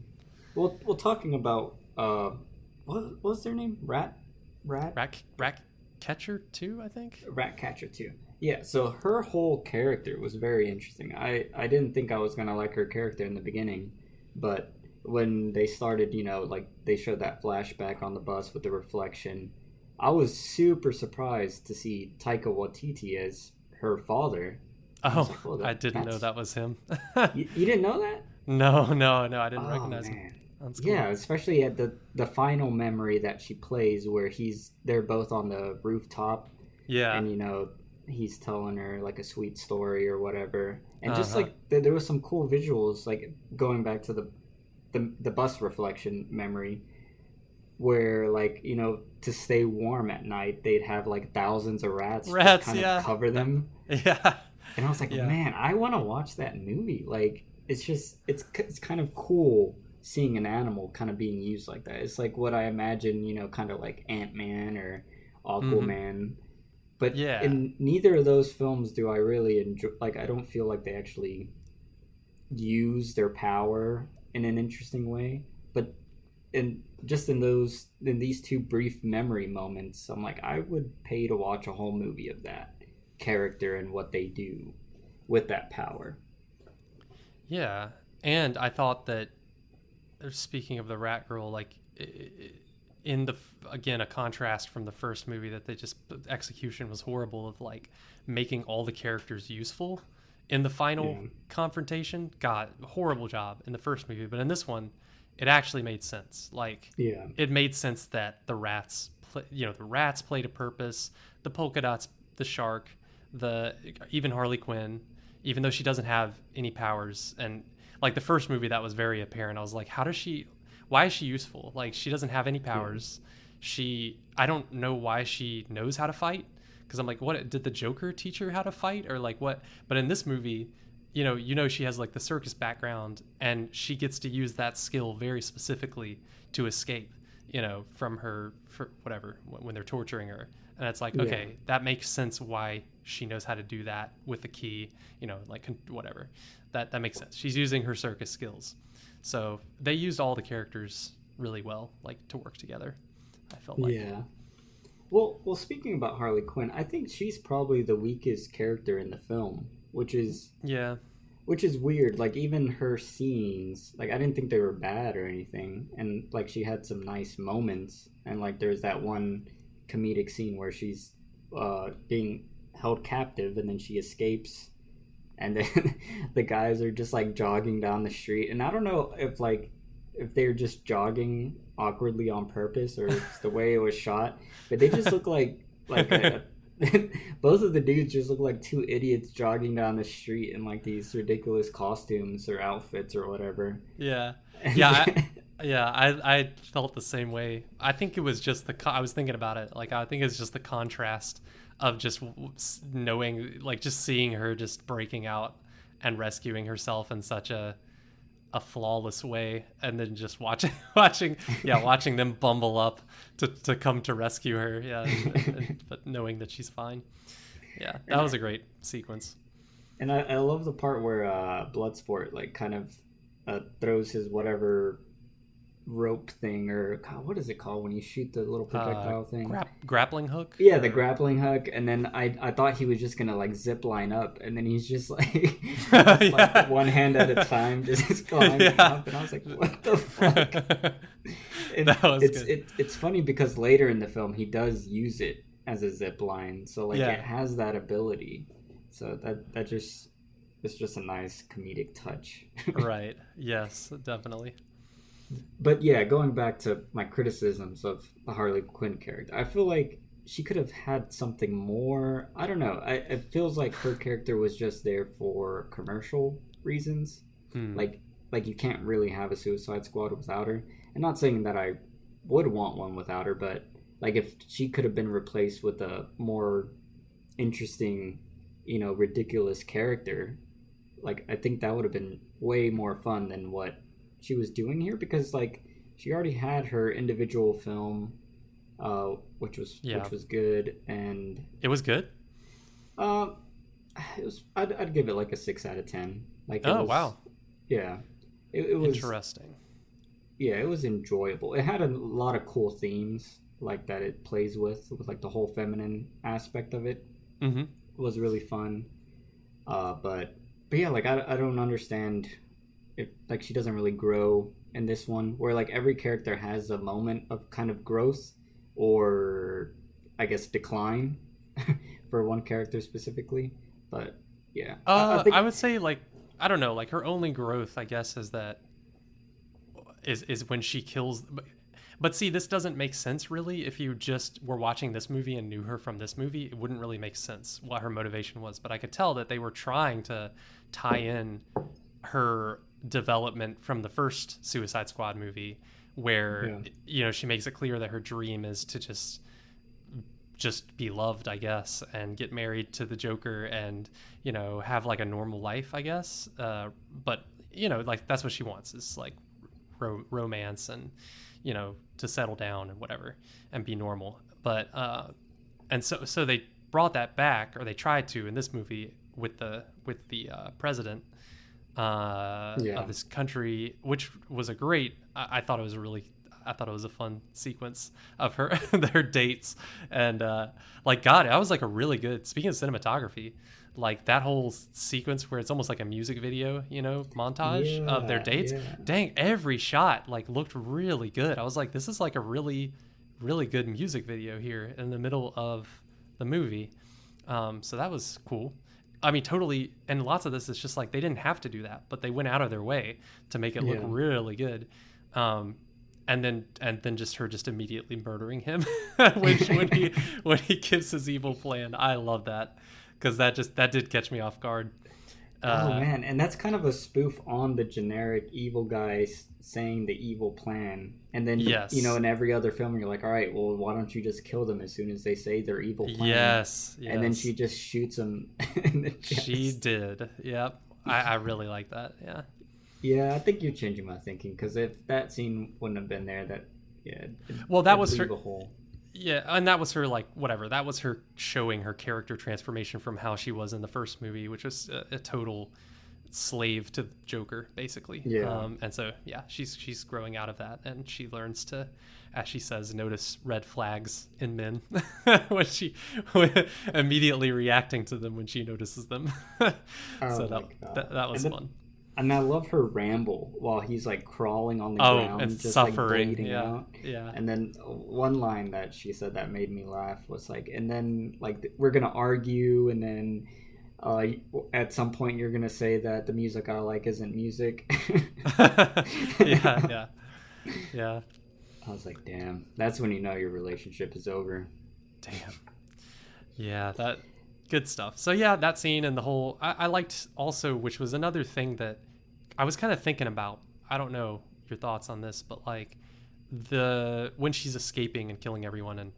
Well, talking about what was their name? Rat, Rat catcher too, I think. Ratcatcher too. Yeah. So her whole character was very interesting. I didn't think I was gonna like her character in the beginning, but when they started, like they showed that flashback on the bus with the reflection, I was super surprised to see Taika Waititi as her father. I was Oh, like, oh, I didn't know that's that was him. you didn't know that? No, no, I didn't Oh recognize him. man. That's cool. Yeah, especially at the final memory that she plays where they're both on the rooftop Yeah. and he's telling her like a sweet story or whatever. And just Uh-huh. like there was some cool visuals like going back to the bus reflection memory where like, to stay warm at night, they'd have like thousands of rats just Rats, kind yeah. of cover them. Yeah. And I was like, Yeah. man, I want to watch that movie. Like, it's kind of cool seeing an animal kind of being used like that. It's like what I imagine, kind of like Ant-Man or Hmm. Aquaman. But Yeah. in neither of those films do I really enjoy. Like, I don't feel like they actually use their power in an interesting way. But in these two brief memory moments, I'm like, I would pay to watch a whole movie of that character and what they do with that power. Yeah. And I thought that, speaking of the rat girl, like in again, a contrast from the first movie, that the execution was horrible of like making all the characters useful in the final Yeah, confrontation. God, horrible job in the first movie, but in this one, it actually made sense. Like yeah, it made sense that the rats played a purpose, the polka dots, the shark, the even Harley Quinn, even though she doesn't have any powers. And like the first movie, that was very apparent. I was like, why is she useful? Like she doesn't have any yeah, powers. I don't know why she knows how to fight, because I'm like, what did the Joker teach her how to fight, or like what? But in this movie, she has like the circus background, and she gets to use that skill very specifically to escape, from her, for whatever, when they're torturing her. And it's like, yeah, okay, that makes sense why she knows how to do that with the key, like whatever. That makes sense. She's using her circus skills. So they used all the characters really well, like to work together, I felt like. yeah. Well, speaking about Harley Quinn, I think she's probably the weakest character in the film, Yeah. which is weird. Like even her scenes, like I didn't think they were bad or anything, and like she had some nice moments, and like there's that one comedic scene where she's being held captive and then she escapes, and then the guys are just like jogging down the street, and I don't know if they're just jogging awkwardly on purpose or it's the way it was shot, but they just look like a, both of the dudes just look like two idiots jogging down the street in like these ridiculous costumes or outfits or whatever. Yeah. Yeah. I felt the same way. I think it was just I was thinking about it. Like, I think it's just the contrast of just knowing, like, just seeing her just breaking out and rescuing herself in such a a flawless way, and then just watching them bumble up to come to rescue her. Yeah, but knowing that she's fine. Yeah, that And was a great sequence. I love the part where Bloodsport like kind of throws his whatever rope thing, or God, what is it called when you shoot the little projectile thing? Grappling hook. Yeah, the grappling hook, and then I thought he was just gonna like zip line up, and then he's just like, like one hand at a time, just climbing up, and I was like, what the fuck? And That was good. it's funny because later in the film he does use it as a zip line, so like it has that ability, so that just it's just a nice comedic touch. Right. Yes, definitely. But yeah, going back to my criticisms of the Harley Quinn character, I feel like she could have had something more. I don't know. It feels like her character was just there for commercial reasons. Hmm. Like you can't really have a Suicide Squad without her. I'm not saying that I would want one without her, but like if she could have been replaced with a more interesting, ridiculous character, like I think that would have been way more fun than what she was doing here, because like she already had her individual film, Yeah. which was good, and It was good. uh, I'd give it like a 6 out of 10. Like it Oh, was, wow. yeah, it was, Interesting. yeah, it was enjoyable. It had a lot of cool themes like that it plays with like the whole feminine aspect of it. Mm-hmm. It was really fun. But yeah, like I don't understand if like she doesn't really grow in this one, where like every character has a moment of kind of growth, or I guess decline for one character specifically. But yeah, I think I would say, like, I don't know, like her only growth, I guess, is when she kills. But see, this doesn't make sense really. If you just were watching this movie and knew her from this movie, it wouldn't really make sense what her motivation was. But I could tell that they were trying to tie in her development from the first Suicide Squad movie, where yeah, she makes it clear that her dream is to just be loved, I guess, and get married to the Joker, and have like a normal life, I guess. But like that's what she wants, is like romance, and to settle down and whatever and be normal. But and so they brought that back, or they tried to, in this movie, with the president of yeah, this country, which was a great. I thought it was I thought it was a fun sequence of her their dates, and like God, that was like a really good. Speaking of cinematography, like that whole sequence where it's almost like a music video, montage of their yeah, dates. yeah. Dang, every shot like looked really good. I was like, this is like a really, really good music video here in the middle of the movie. So that was cool. I mean, totally. And lots of this is just like they didn't have to do that, but they went out of their way to make it look Yeah. really good. Um, and then just her just immediately murdering him when he gives his evil plan. I love that, because that did catch me off guard. Oh Uh, man, and that's kind of a spoof on the generic evil guys saying the evil plan. And then yes, in every other film you're like, all right, well, why don't you just kill them as soon as they say their evil plan? yes, And then yes. she just shoots him in the She chest. did. Yep. I really like that. Yeah. Yeah, I think you're changing my thinking, because if that scene wouldn't have been there, that yeah, Well, that it'd was her. leave a hole. Yeah, and that was her, like, whatever. That was her showing her character transformation from how she was in the first movie, which was a total slave to Joker, basically. Yeah. And so yeah, she's growing out of that, and she learns to, as she says, notice red flags in men when she immediately reacting to them when she notices them. Oh So my that, god. that was And then fun. and I love her ramble while he's like crawling on the Oh, ground, and just like suffering. bleeding Yeah, out. yeah. And then one line that she said that made me laugh was like, and then like we're gonna argue, and then at some point you're gonna say that the music I like isn't music. Yeah, yeah, yeah. I was like, damn, that's when you know your relationship is over. Damn. Yeah, that good stuff. So yeah, that scene and the whole I liked also, which was another thing that I was kind of thinking about. I don't know your thoughts on this, but like the when she's escaping and killing everyone,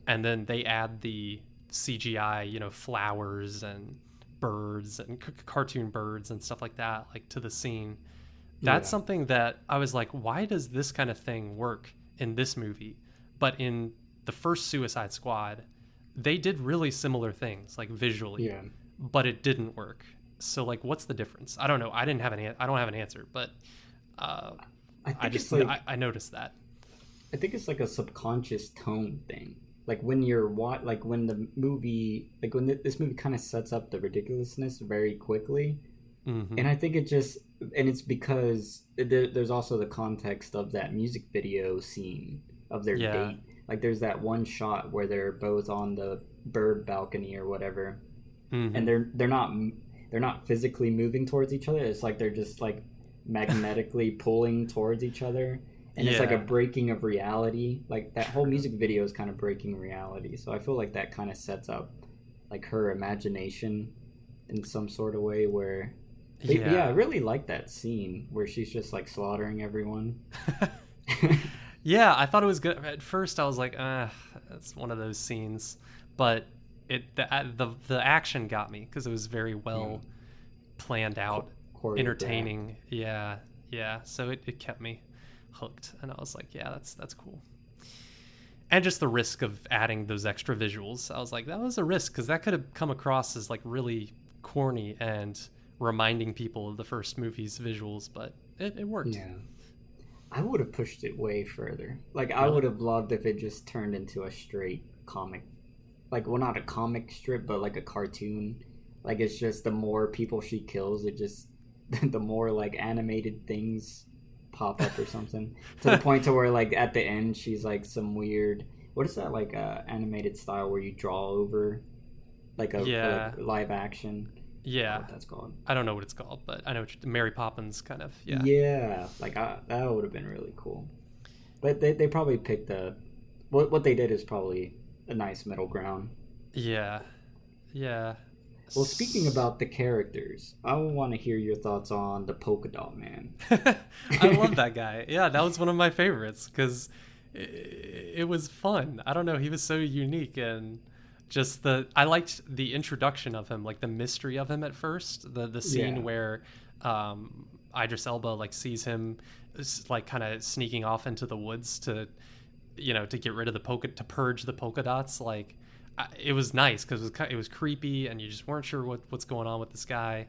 and then they add the CGI, flowers and birds and cartoon birds and stuff like that, like to the scene. That's Yeah. something that I was like, why does this kind of thing work in this movie? But in the first Suicide Squad, they did really similar things, like visually, Yeah. but it didn't work. So like, what's the difference? I don't know. I don't have an answer, but uh, I I think it's just like I noticed that. I think it's like a subconscious tone thing. Like when you're like when the movie, like when this movie kind of sets up the ridiculousness very quickly, Hmm. and I think it just, and it's because there's also the context of that music video scene of their Yeah. date. Like there's that one shot where they're both on the bird balcony or whatever, and Hmm. they're not physically moving towards each other. It's like they're just like magnetically pulling towards each other, and it's like a Yeah. breaking of reality. Like that whole music video is kind of breaking reality. So I feel like that kind of sets up like her imagination in some sort of way where. But yeah, I Yeah. really like that scene where she's just like slaughtering everyone. Yeah, I thought it was good. At first, I was like, that's one of those scenes, but the action got me because it was very Yeah, well planned out, choreographed. entertaining. Yeah, yeah. So it kept me hooked, and I was like, yeah, that's cool. And just the risk of adding those extra visuals, I was like, that was a risk because that could have come across as like really corny and reminding people of the first movie's visuals, but it worked. Yeah. I would have pushed it way further. Like I Really? would have loved if it just turned into a straight comic, like well, not a comic strip, but like a cartoon. Like it's just the more people she kills, it just the more like animated things pop up or something. To the point to where like at the end she's like some weird. What is that like animated style where you draw over like a like Yeah, live action? I forgot yeah. what that's called. I don't know what it's called, but I know Mary Poppins kind of. Yeah. Yeah, like that would have been really cool. But they probably picked a what they did is probably a nice middle ground. Yeah. Yeah. Well, speaking about the characters, I want to hear your thoughts on the Polka Dot Man. I love that guy. Yeah, that was one of my favorites because it was fun. I don't know. He was so unique and just I liked the introduction of him, like the mystery of him at first. The scene Yeah, where Idris Elba like sees him like kind of sneaking off into the woods to to get rid of the to purge the polka dots. Like it was nice because it was creepy and you just weren't sure what's going on with this guy.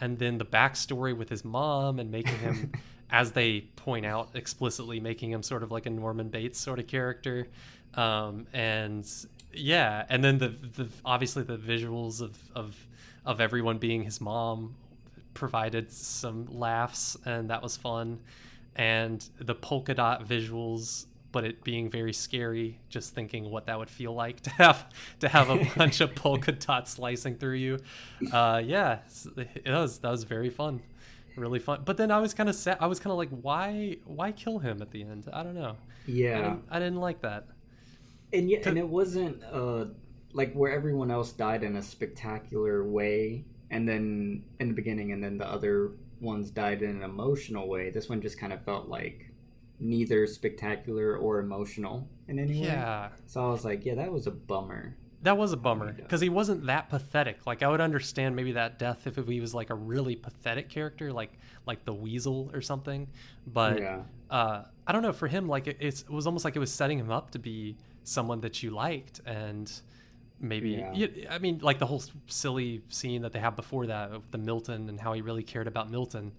And then the backstory with his mom and making him, as they point out explicitly, making him sort of like a Norman Bates sort of character. And yeah, and then the obviously the visuals of everyone being his mom provided some laughs, and that was fun. And the polka dot visuals, but it being very scary, just thinking what that would feel like to have a bunch of polka dots slicing through you. Yeah, that was very fun, really fun. But then I was kind of sad. I was kind of like, why kill him at the end? I don't know. yeah, I didn't like that. and yeah, and it wasn't like where everyone else died in a spectacular way, and then in the beginning, and then the other ones died in an emotional way. This one just kind of felt like neither spectacular or emotional in any way. Yeah, So I was like, yeah, that was a bummer that was a how he bummer died. because he wasn't that pathetic. Like I would understand maybe that death if he was like a really pathetic character, like the Weasel or something. But Yeah, I don't know. For him, like it was almost like it was setting him up to be someone that you liked, and maybe yeah, I mean, like the whole silly scene that they have before that of the Milton and how he really cared about Milton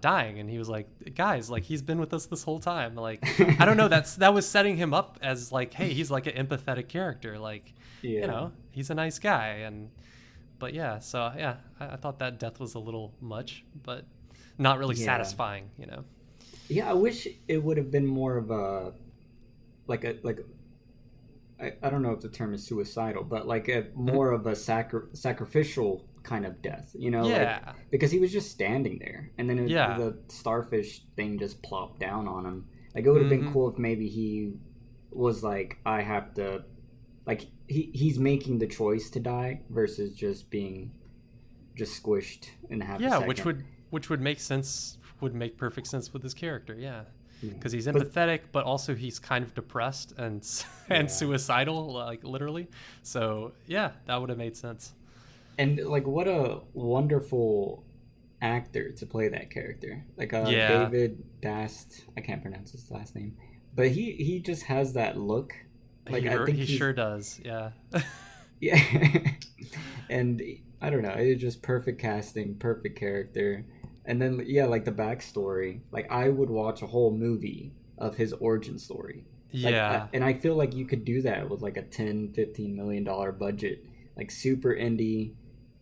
dying, and he was like, guys, like he's been with us this whole time. Like I don't know. That was setting him up as like, hey, he's like an empathetic character. Like yeah, he's a nice guy, and but yeah. So yeah, I thought that death was a little much, but not really yeah, satisfying. yeah. I wish it would have been more of a like I don't know if the term is suicidal, but like a Mhm. more of a sacrificial kind of death, like Yeah, because he was just standing there, and then yeah. the starfish thing just plopped down on him. Like it would have been Hmm. cool if maybe he was like, I have to, like he's making the choice to die versus just being just squished in half a Yeah, second. which would make sense, would make perfect sense with his character. Yeah, Yeah. because he's But empathetic, but also he's kind of depressed and and yeah. suicidal, like literally. So yeah, that would have made sense. And like what a wonderful actor to play that character. Like Yeah, David Dast, I can't pronounce his last name, but he just has that look. Like I think he he's sure does. Yeah. yeah, and I don't know, it's just perfect casting, perfect character, and then yeah, like the backstory. Like I would watch a whole movie of his origin story. Yeah. And I feel like you could do that with like a 10-15 million dollar budget, like super indie.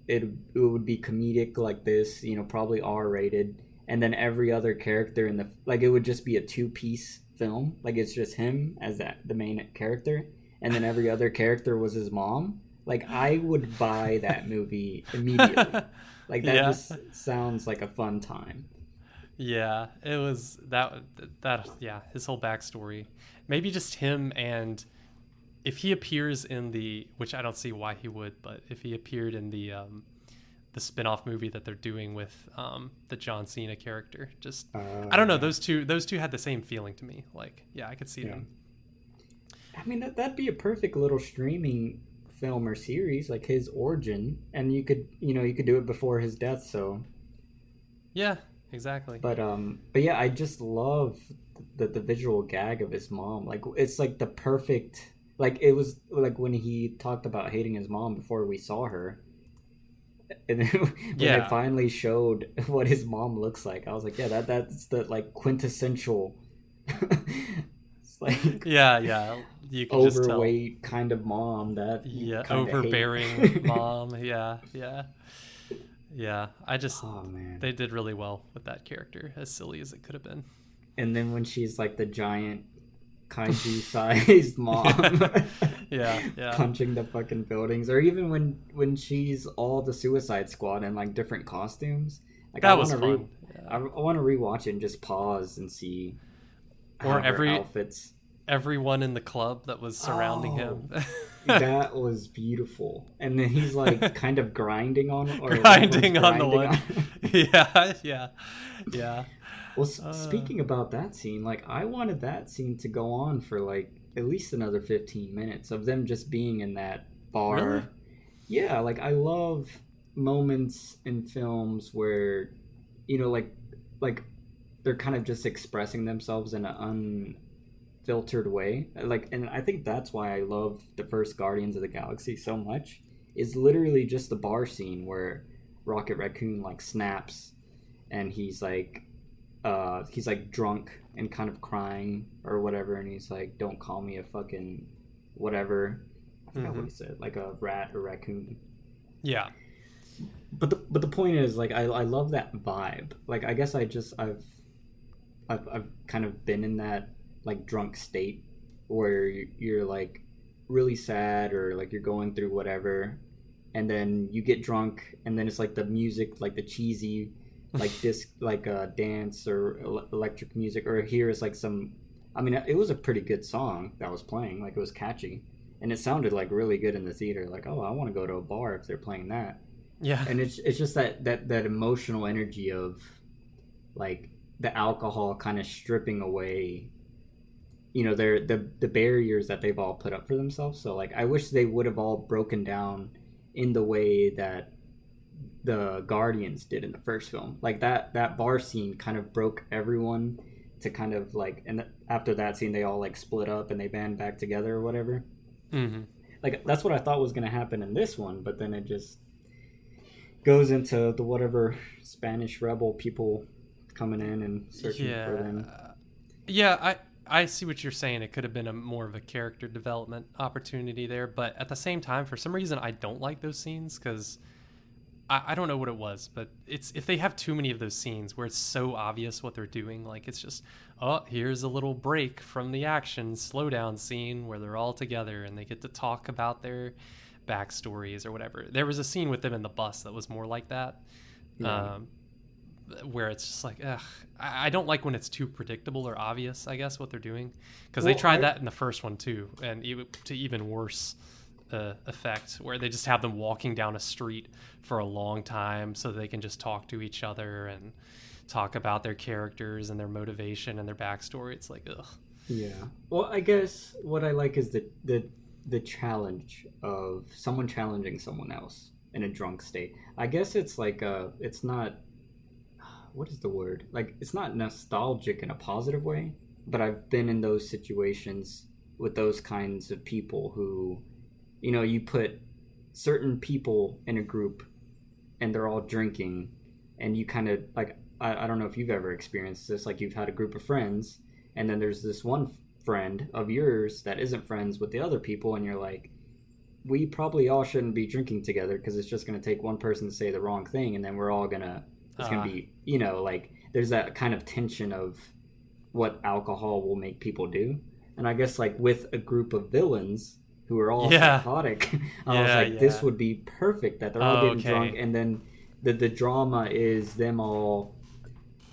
It would be comedic like this, you know, probably R rated, and then every other character in the like it would just be a two-piece film. Like it's just him as the main character, and then every other character was his mom. Like I would buy that movie immediately. Like that Yeah. just sounds like a fun time. Yeah, it was that yeah, his whole backstory. Maybe just him, and if he appears in the, which I don't see why he would, but if he appeared in the spin-off movie that they're doing with the John Cena character, just I don't know, Yeah, those two had the same feeling to me. Like, yeah, I could see yeah. them. I mean that'd be a perfect little streaming film or series, like his origin, and you could do it before his death. So, Yeah, exactly. but yeah, I just love the visual gag of his mom. Like it's like the perfect. Like it was like when he talked about hating his mom before we saw her, and then when they Yeah. finally showed what his mom looks like, I was like, yeah, that's the like quintessential. It's like Yeah, yeah. You can just tell. overweight kind of mom that you Yeah, kind of hate. overbearing mom. Yeah, yeah. Yeah. I just Oh man. they did really well with that character, as silly as it could have been. And then when she's like the giant kaiju sized mom Yeah. Yeah, yeah. punching the fucking buildings, or even when she's all the Suicide Squad in like different costumes. Like That was fun. I Yeah. want to rewatch it and just pause and see Or how her outfits. everyone in the club that was surrounding Oh, him. that was beautiful. And then he's like kind of grinding on, or one of them's Grinding on the grinding one. on. Yeah, yeah. Yeah. Well, Uh, speaking about that scene, like I wanted that scene to go on for like at least another 15 minutes of them just being in that really? bar. Yeah, like I love moments in films where like they're kind of just expressing themselves in an unfiltered way. Like, and I think that's why I love the first Guardians of the Galaxy so much. Is literally just the bar scene where Rocket Raccoon like snaps and he's like drunk and kind of crying or whatever, and he's like, "Don't call me a fucking whatever." I forgot what Hmm. he said, like a rat or raccoon. Yeah. But the point is, like, I love that vibe. Like, I guess I've kind of been in that like drunk state where you're like really sad or like you're going through whatever, and then you get drunk, and then it's like the music, like the cheesy like disc like dance or electric music, or here is like some. I mean, it was a pretty good song that was playing, like it was catchy, and it sounded like really good in the theater, like, oh, I want to go to a bar if they're playing that. Yeah. And it's just that emotional energy of like the alcohol kind of stripping away, the barriers that they've all put up for themselves. So like I wish they would have all broken down in the way that the Guardians did in the first film. Like that bar scene kind of broke everyone to kind of like, and after that scene they all like split up and they band back together or whatever. Hmm. Like that's what I thought was going to happen in this one, but then it just goes into the whatever Spanish rebel people coming in and searching for them. Yeah. Yeah, I see what you're saying. It could have been a more of a character development opportunity there, but at the same time, for some reason, I don't like those scenes because I don't know what it was, but it's if they have too many of those scenes where it's so obvious what they're doing, like it's just, oh, here's a little break from the action slowdown scene where they're all together and they get to talk about their backstories or whatever. There was a scene with them in the bus that was more like that. Yeah. Um, where it's just like, ugh, I don't like when it's too predictable or obvious, I guess, what they're doing. Because they Well, tried that in the first one too, and to even worse effect, where they just have them walking down a street for a long time so they can just talk to each other and talk about their characters and their motivation and their backstory. It's like, ugh. Yeah. Well, I guess what I like is the challenge of someone challenging someone else in a drunk state. I guess it's like it's not what is the word? Like, it's not nostalgic in a positive way, but I've been in those situations with those kinds of people who, you put certain people in a group and they're all drinking, and you kind of like, I don't know if you've ever experienced this, like you've had a group of friends and then there's this one friend of yours that isn't friends with the other people, and you're like, we probably all shouldn't be drinking together because it's just going to take one person to say the wrong thing, and then we're all gonna, it's going to be, like, there's that kind of tension of what alcohol will make people do. And I guess, like, with a group of villains who are all psychotic, I was like, this would be perfect, that they're all getting drunk, and then the drama is them all,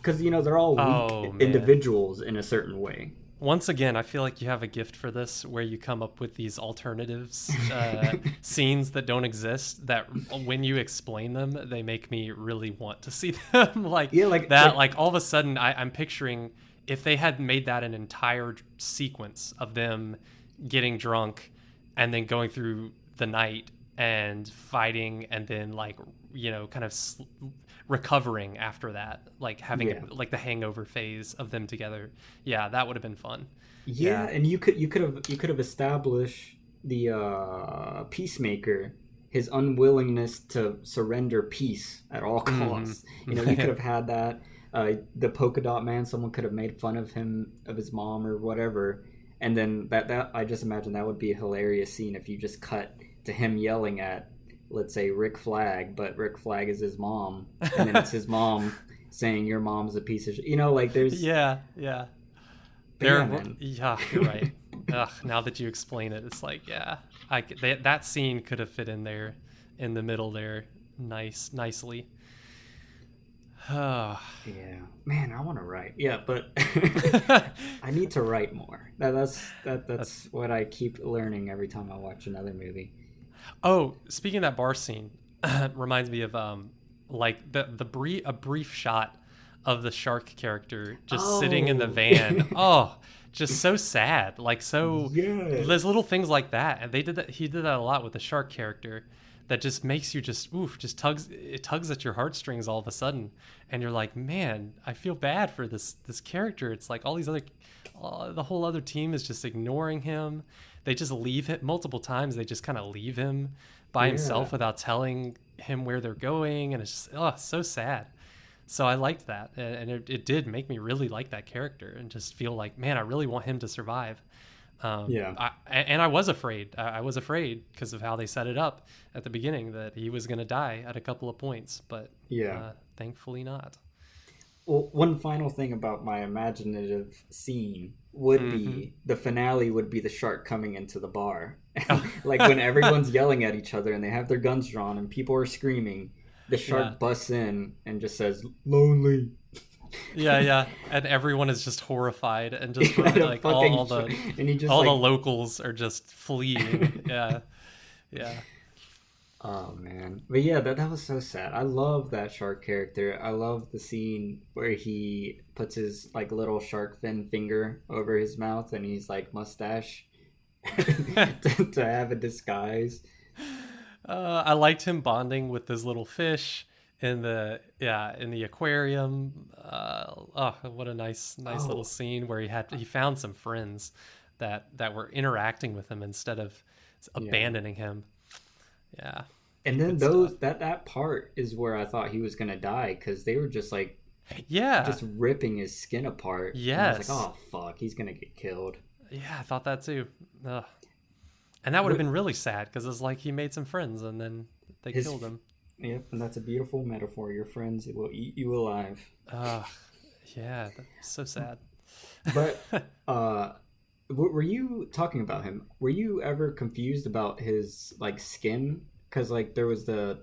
because, they're all weak individuals in a certain way. Once again, I feel like you have a gift for this, where you come up with these alternatives, scenes that don't exist, that when you explain them, they make me really want to see them. Like all of a sudden, I'm picturing if they had made that an entire sequence of them getting drunk and then going through the night and fighting, and then, like, kind of recovering after that, like having like the hangover phase of them together. Yeah, that would have been fun. And you could have established the Peacemaker, his unwillingness to surrender peace at all costs. You could have had that. The polka dot man, someone could have made fun of him, of his mom or whatever, and then that I just imagine that would be a hilarious scene if you just cut to him yelling at, let's say, Rick Flag, but Rick Flag is his mom, and then it's his mom saying, your mom's a piece of shit. Like, there's... Yeah. You're right. Ugh, now that you explain it, it's like, that scene could have fit in there, in the middle there, nicely. Yeah, man, I want to write. Yeah, but I need to write more. That's what I keep learning every time I watch another movie. Oh, speaking of that bar scene, reminds me of like a brief shot of the shark character just sitting in the van. Oh, just so sad. Like, so there's little things like that, and he did that a lot with the shark character. That just makes you just tugs at your heartstrings all of a sudden, and you're like, man, I feel bad for this character. It's like the whole other team is just ignoring him. They just leave him multiple times. They just kind of leave him by himself without telling him where they're going, and it's just so sad. So I liked that, and it did make me really like that character and just feel like, man, I really want him to survive. I was afraid. I was afraid because of how they set it up at the beginning, that he was going to die at a couple of points, but thankfully not. Well, one final thing about my imaginative scene would be the finale would be the shark coming into the bar. Like, when everyone's yelling at each other and they have their guns drawn and people are screaming, the shark busts in and just says, lonely. And everyone is just horrified, and just like all the locals are just fleeing. Oh man, but yeah, that was so sad. I love that shark character. I love the scene where he puts his, like, little shark fin finger over his mouth, and he's like mustache to have a disguise. I liked him bonding with this little fish in the aquarium. What a nice little scene where he found some friends that were interacting with him instead of abandoning him. And then that part is where I thought he was gonna die, because they were just like just ripping his skin apart. And I was like, oh fuck, he's gonna get killed. I thought that too. And that would have been really sad, because it's like he made some friends and then they killed him. Yep, and that's a beautiful metaphor. Your friends will eat you alive. That's so sad. But were you talking about him? Were you ever confused about his, like, skin? Because, like, there was the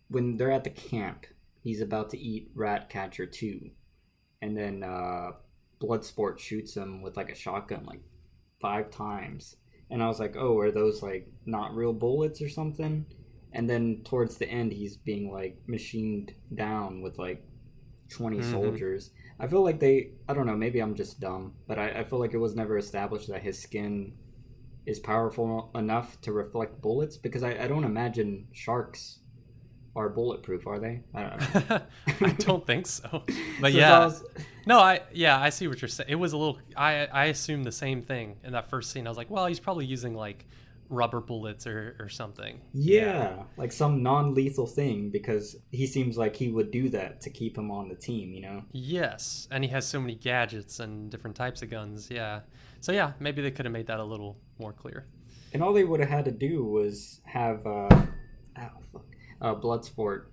when they're at the camp, he's about to eat Ratcatcher 2, and then Bloodsport shoots him with, like, a shotgun like 5 times, and I was like, oh, are those, like, not real bullets or something? And then towards the end, he's being, like, machined down with, like, 20 soldiers. I feel like I don't know, maybe I'm just dumb, but I feel like it was never established that his skin is powerful enough to reflect bullets, because I don't imagine sharks are bulletproof, are they? I don't I know. don't think so. But Since I yeah. was, No, I see what you're saying. It was a little I assumed the same thing in that first scene. I was like, well, he's probably using like rubber bullets or something. Yeah. yeah, like some non-lethal thing because he seems like he would do that to keep him on the team, you know? Yes, and he has so many gadgets and different types of guns. Yeah. So yeah, maybe they could have made that a little more clear. And all they would have had to do was have fuck, Bloodsport,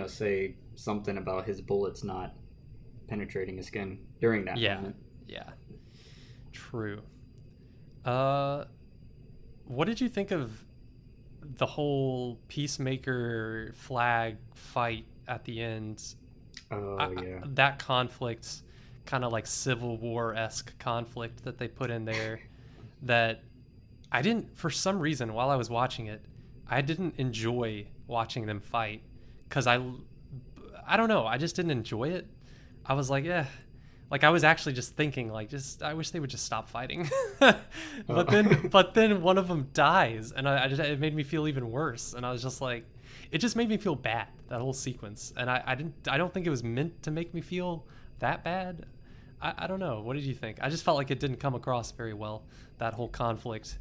say something about his bullets not penetrating his skin during that Yeah. moment. Yeah. True. Uh what did you think of the whole Peacemaker flag fight at the end? Oh yeah, That conflict, kind of like Civil War esque conflict that they put in there, that I didn't, for some reason, while I was watching it, I didn't enjoy watching them fight because I don't know, I just didn't enjoy it. I was like, yeah, like I was actually just thinking, like, just I wish they would just stop fighting. but oh. then one of them dies, and I just, it made me feel even worse, and I was just like, it just made me feel bad, that whole sequence, and I don't think it was meant to make me feel that bad. I don't know. What did you think? I just felt like it didn't come across very well, that whole conflict,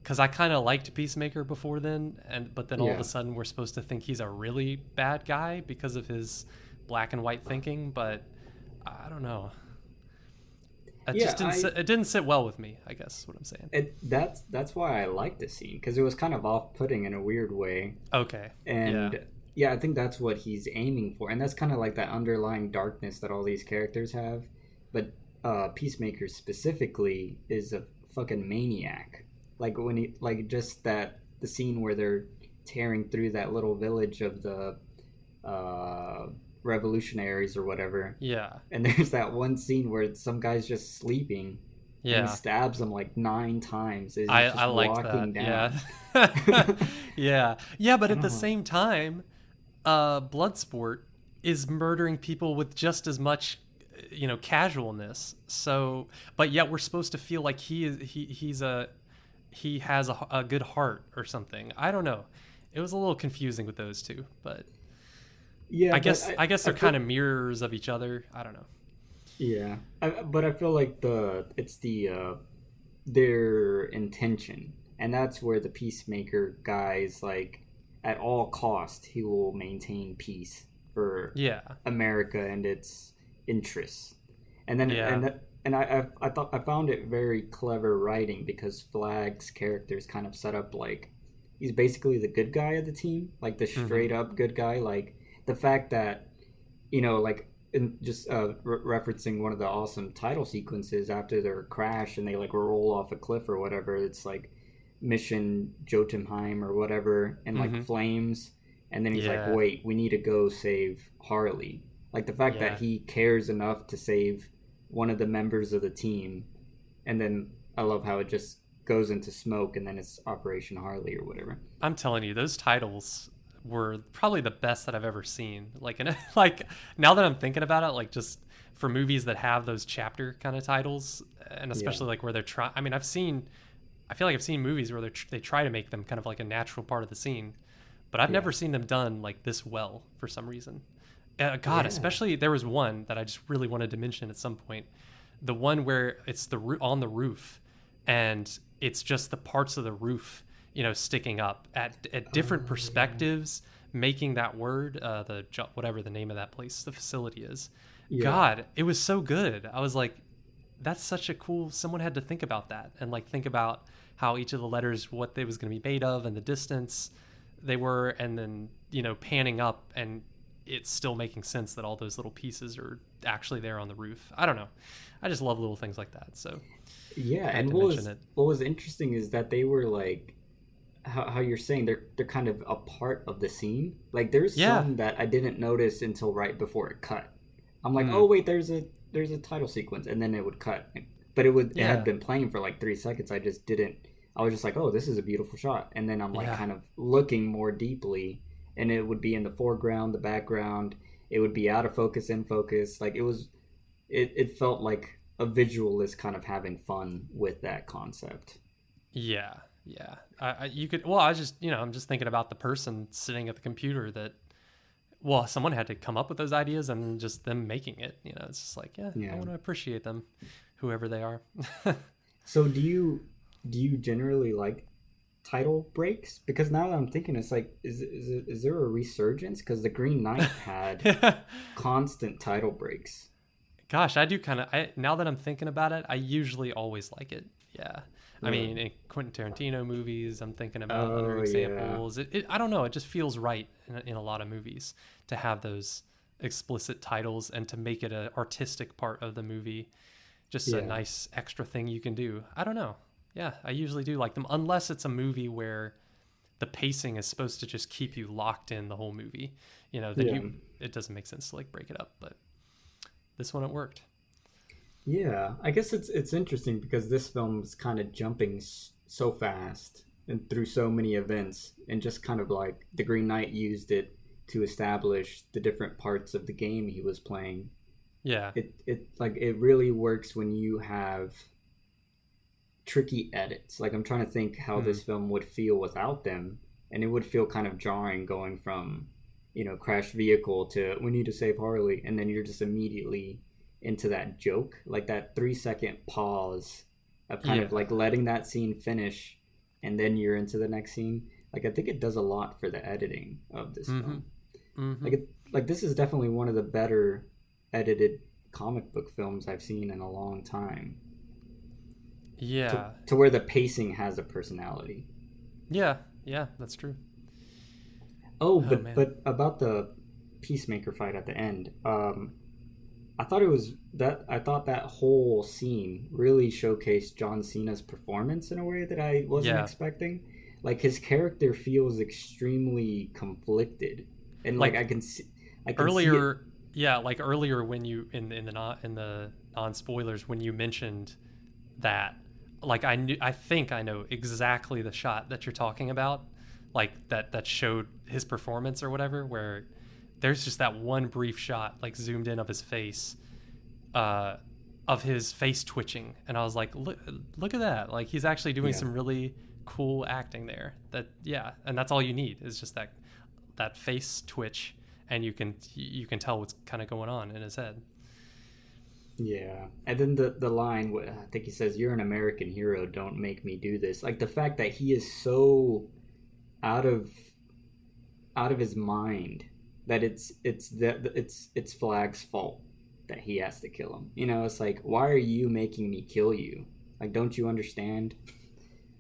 because I kind of liked Peacemaker before then, but then all of Yeah. a sudden we're supposed to think he's a really bad guy because of his black and white thinking, but I don't know. It Yeah, just it didn't sit well with me, I guess is what I'm saying. that's why I liked the scene because it was kind of off-putting in a weird way, Okay. and Yeah. yeah, I think that's what he's aiming for, and that's kind of like that underlying darkness that all these characters have, but Peacemaker specifically is a fucking maniac. Like when he like just that the scene where they're tearing through that little village of the uh, revolutionaries or whatever, Yeah. and there's that one scene where some guy's just sleeping and he Yeah. stabs him like 9 times as he's I just liked that. walking Yeah. down. Yeah. Yeah, but I at don't the know. same time, Bloodsport is murdering people with just as much, casualness. So, but yet we're supposed to feel like he has a good heart or something. I don't know. It was a little confusing with those two, but Yeah, I but guess I guess I they're feel kind of mirrors of each other. I don't know. yeah, but I feel like it's the their intention, and that's where the peacemaker guy is like, at all cost, he will maintain peace for Yeah. America and its interests, and then Yeah. and I thought I found it very clever writing because Flag's character is kind of set up like he's basically the good guy of the team, like the Hmm. straight up good guy, like the fact that like in just referencing one of the awesome title sequences after their crash and they like roll off a cliff or whatever, it's like mission Jotunheim or whatever, and like Hmm. flames, and then he's like, Yeah. wait, we need to go save Harley. Like the fact that Yeah. he cares enough to save one of the members of the team, and then I love how it just goes into smoke and then it's Operation Harley or whatever. I'm telling you, those titles were probably the best that I've ever seen. Like, like now that I'm thinking about it, like just for movies that have those chapter kind of titles, and Yeah, especially like where they're trying. I mean, I feel like I've seen movies where they try to make them kind of like a natural part of the scene, but I've yeah, never seen them done like this well for some reason. God, yeah. especially there was one that I just really wanted to mention at some point. The one where it's on the roof, and it's just the parts of the roof, sticking up at different Oh yeah, perspectives, making that word, whatever the name of that place, the facility is. yeah. God, it was so good. I was like, that's such a cool. Someone had to think about that and like think about how each of the letters, what they was going to be made of, and the distance they were, and then panning up and it's still making sense that all those little pieces are actually there on the roof. I don't know. I just love little things like that. So Yeah, I had and to mention it. what was interesting is that they were like how you're saying they're kind of a part of the scene. Like there's Yeah. some that I didn't notice until right before it cut. I'm like, Mm. oh wait, there's a title sequence, and then it would cut, but it had Yeah. been playing for like 3 seconds. I just didn't. I was just like, oh, this is a beautiful shot, and then I'm like Yeah. kind of looking more deeply, and it would be in the foreground, the background. It would be out of focus, in focus. Like it felt like a visualist kind of having fun with that concept. Yeah. Yeah. You could. Well, I was just I'm just thinking about the person sitting at the computer that well, someone had to come up with those ideas and just them making it. You know, it's just like, yeah, I Yeah. want to appreciate them, whoever they are. So do you generally like title breaks? Because now that I'm thinking, it's like, is there a resurgence? Because the Green Knight had constant title breaks. Gosh, I do kind of. Now that I'm thinking about it, I usually always like it. Yeah, I Really? mean, in Quentin Tarantino movies, I'm thinking about other Oh yeah, examples. I don't know. It just feels right in a lot of movies to have those explicit titles and to make it an artistic part of the movie. Just a yeah, nice extra thing you can do. I don't know. Yeah, I usually do like them, unless it's a movie where the pacing is supposed to just keep you locked in the whole movie. You know, then yeah, you it doesn't make sense to like break it up. But this one it worked. yeah. I guess it's interesting because this film is kind of jumping so fast and through so many events, and just kind of like the Green Knight used it to establish the different parts of the game he was playing. Yeah. It like it really works when you have tricky edits. Like I'm trying to think how Mm. this film would feel without them, and it would feel kind of jarring going from, crashed vehicle to we need to save Harley, and then you're just immediately into that joke, like that 3 second pause of kind of Yeah. like letting that scene finish, and then you're into the next scene. Like I think it does a lot for the editing of this Mm-hmm. film. Mm-hmm. Like this is definitely one of the better edited comic book films I've seen in a long time, to Yeah. to where the pacing has a personality. Yeah. Yeah. That's true. Oh, Oh but man. about the Peacemaker fight at the end, I thought that whole scene really showcased John Cena's performance in a way that I wasn't Yeah. expecting. Like his character feels extremely conflicted, and like Like I can see it. earlier. Yeah. Like earlier when you in the non spoilers when you mentioned that, like I think I know exactly the shot that you're talking about, like that showed his performance or whatever, where there's just that one brief shot like zoomed in uh of his face twitching, and I was like, look at that, like he's actually doing Yeah, some really cool acting there. That, yeah, and that's all you need is just that face twitch, and you can tell what's kind of going on in his head. yeah. And then the line, I think he says, "You're an American hero. Don't make me do this." Like the fact that he is so out of his mind that it's Flag's fault that he has to kill him. It's like, why are you making me kill you? Like, don't you understand?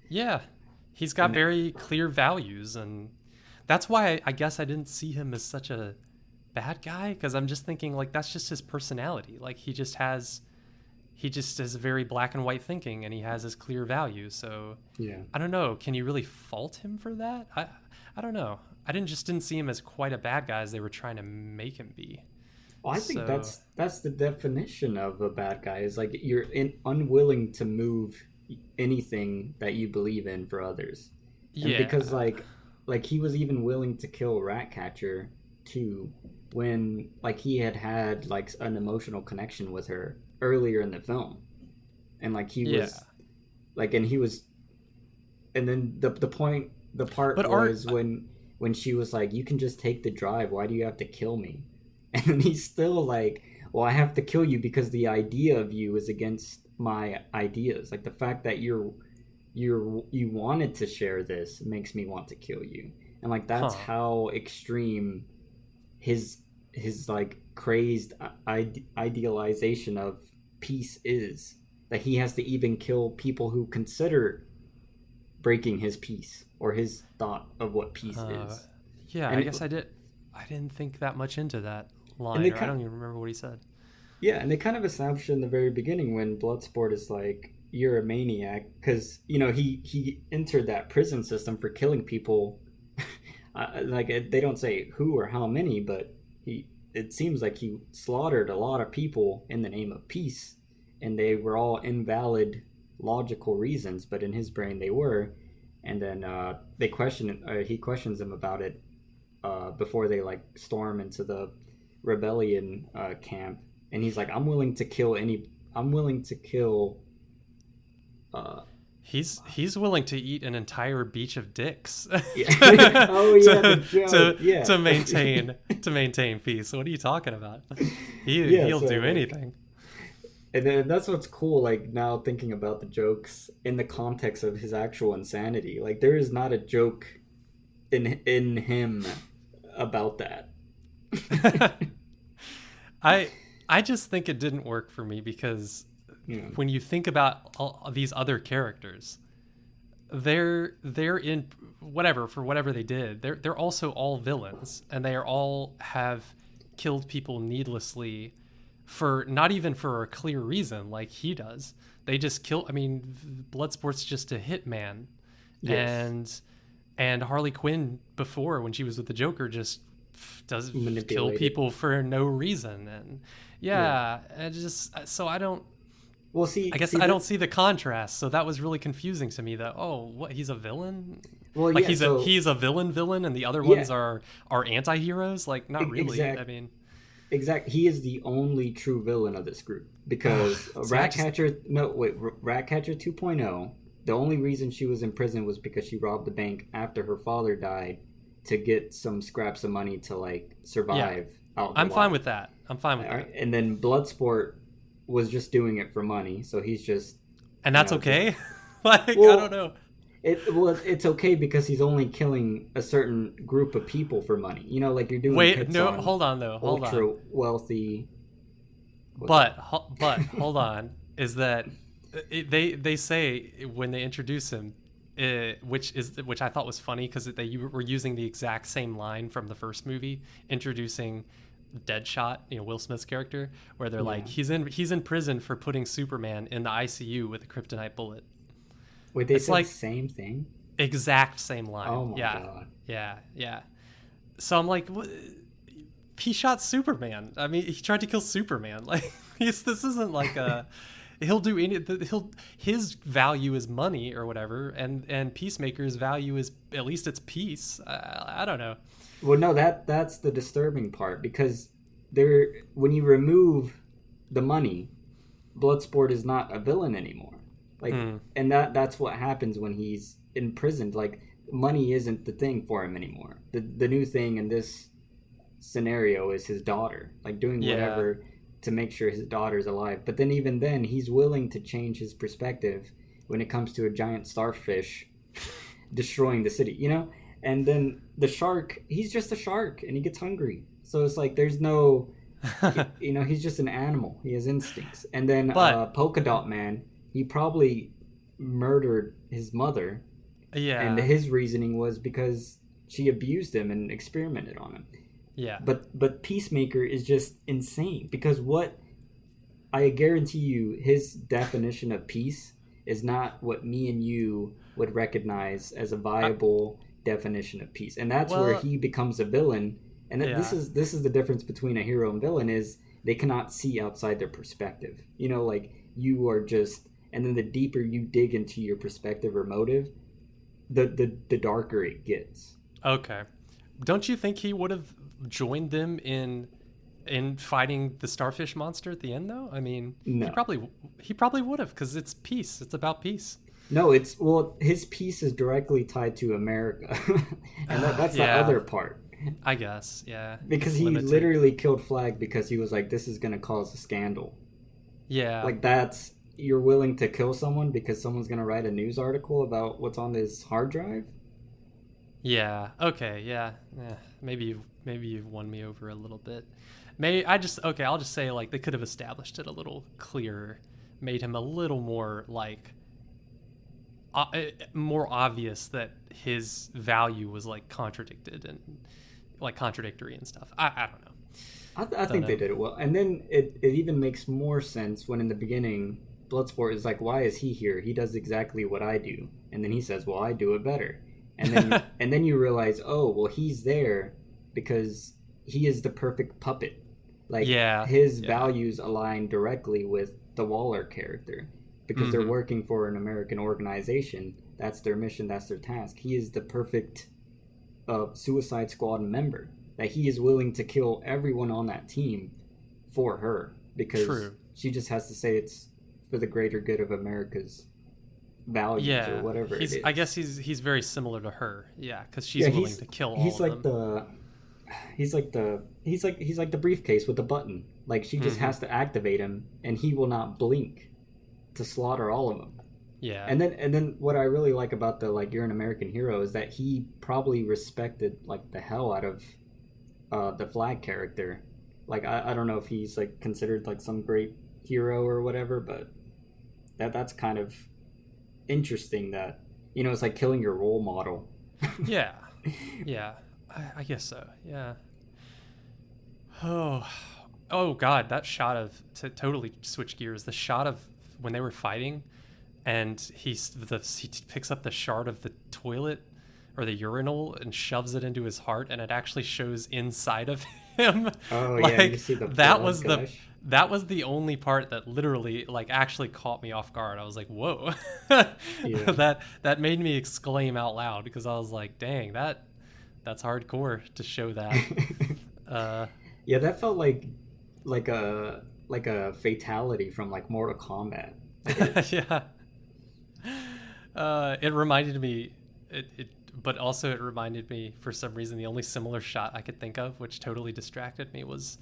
Yeah, he's got And very clear values, and that's why I guess I didn't see him as such a bad guy, because I'm just thinking like that's just his personality. Like he just has very black and white thinking, and he has his clear values. So yeah. I don't know. Can you really fault him for that? I don't know. I didn't see him as quite a bad guy as they were trying to make him be. Well, I think So that's the definition of a bad guy, is like unwilling to move anything that you believe in for others. And because yeah, like he was even willing to kill Ratcatcher too, when like he had like an emotional connection with her earlier in the film, and like he yeah. was like, and he was, and then the part But art, was when she was like, you can just take the drive, why do you have to kill me? And then he's still like, well, I have to kill you because the idea of you is against my ideas. Like the fact that you wanted to share this makes me want to kill you. And like that's huh? how extreme his like crazed idealization of peace is, that he has to even kill people who consider breaking his peace or his thought of what peace Uh, is. yeah. I And guess I didn't think that much into that and they line, or I kind don't even remember what he said. Yeah, and they kind of established in the very beginning when Bloodsport is like, "You're a maniac," because he entered that prison system for killing people. Like they don't say who or how many, but it seems like he slaughtered a lot of people in the name of peace, and they were all invalid logical reasons, but in his brain they were. And then he questions them about it before they like storm into the rebellion camp, and he's like, I'm willing to kill He's willing to eat an entire beach of dicks Yeah. Oh yeah, the to joke. Yeah. to maintain peace. What are you talking about? Yeah. He'll So do like, anything. and then that's what's cool. Like now thinking about the jokes in the context of his actual insanity. Like there is not a joke in him about that. I just think it didn't work for me because Yeah. when you think about all these other characters, they're in whatever for whatever they did. They're also all villains, and they are all have killed people needlessly for not even for a clear reason like he does. They just kill. I mean, Bloodsport's just a hitman, Yes. and Harley Quinn before when she was with the Joker just does kill Manipulated. people for no reason, and Yeah. yeah, and just so I don't. Well, I guess I don't see the contrast, so that was really confusing to me. That what he's a villain, Well, like yeah. So he's a villain, and the other yeah, ones are anti-heroes. Like not really. I exact, mean, exact. He is the only true villain of this group because see, I just Ratcatcher. No, wait. Ratcatcher 2.0. The only reason she was in prison was because she robbed the bank after her father died to get some scraps of money to like yeah, survive out in the I'm fine wild. with that. I'm fine with All right, that, and then Bloodsport was just doing it for money, so he's just and that's just okay. Like I don't well, know. it's okay because he's only killing a certain group of people for money. Like you're doing Wait, hits no, on hold on though, hold on. ultra wealthy. What's But that? hold on, is that they say when they introduce him, which I thought was funny because they were using the exact same line from the first movie, introducing Deadshot, Will Smith's character, where they're like Yeah. he's in prison for putting Superman in the ICU with a kryptonite bullet. Wait, they It's said the like same thing? exact same line. Oh my Yeah, god. yeah. So I'm like, what? He shot Superman. I mean, he tried to kill Superman. Like, this isn't like a. He'll do his value is money or whatever, and Peacemaker's value is at least it's peace. I don't know. Well, no, that's the disturbing part because when you remove the money, Bloodsport is not a villain anymore. Like, and that's what happens when he's imprisoned. Like, money isn't the thing for him anymore. The new thing in this scenario is his daughter, like doing Yeah, whatever to make sure his daughter's alive. But then even then, he's willing to change his perspective when it comes to a giant starfish destroying the city. And then the shark, he's just a shark and he gets hungry. So it's like there's no, he's just an animal. He has instincts. And then but Polka Dot Man, he probably murdered his mother, and yeah, his reasoning was because she abused him and experimented on him. yeah. But Peacemaker is just insane because what I guarantee you, his definition of peace is not what me and you would recognize as a I, viable definition of peace, and that's where well, he becomes a villain. And this yeah, is the difference between a hero and villain is they cannot see outside their perspective. Like you are just, and then the deeper you dig into your perspective or motive, the darker it gets. okay. Don't you think he would have joined them in fighting the starfish monster at the end though? I mean, No. he probably would have because it's peace. It's about peace. No, his piece is directly tied to America, and that's the Yeah, other part. I guess. Yeah, Because it's he limited. literally killed Flag because he was like, "This is gonna cause a scandal." Yeah, Like you're willing to kill someone because someone's gonna write a news article about what's on this hard drive. yeah. Okay, yeah. Maybe you've won me over a little bit. Okay. I'll just say like they could have established it a little clearer, made him a little more like more obvious that his value was like contradicted and like contradictory and stuff. I don't know. I Don't think they know. did it well, and then it even makes more sense when in the beginning Bloodsport is like, "Why is he here? He does exactly what I do," and then he says, "Well, I do it better." And then you realize, oh, well, he's there because he is the perfect puppet. Like Yeah, his yeah. values align directly with the Waller character because they're Mm-hmm. working for an American organization. That's their mission. That's their task. He is the perfect Suicide Squad member. That he is willing to kill everyone on that team for her because True. she just has to say it's for the greater good of America's values or Yeah, whatever it he's. I is. guess he's very similar to her. Yeah, because Yeah, she's willing to kill all he's of like them. he's like the briefcase with the button. Like she just Hmm. has to activate him, and he will not blink to slaughter all of them. Yeah. And then what I really like about the like you're an American hero is that he probably respected like the hell out of the Flag character. Like I don't know if he's like considered like some great hero or whatever, but that's kind of interesting that it's like killing your role model. Yeah. Yeah. I guess so. Yeah. Oh. Oh God, that shot of to totally switch gears. The shot of when they were fighting, and he picks up the shard of the toilet or the urinal and shoves it into his heart, and it actually shows inside of him. Oh yeah, and you Like see the that blood was the gush. that was the only part that literally like actually caught me off guard. I was like, "Whoa!" Yeah. That made me exclaim out loud because I was like, "Dang, that's hardcore to show that." Uh, Yeah, that felt like a fatality from like Mortal Kombat. Like yeah. It reminded me, it, but also it reminded me for some reason the only similar shot I could think of, which totally distracted me, was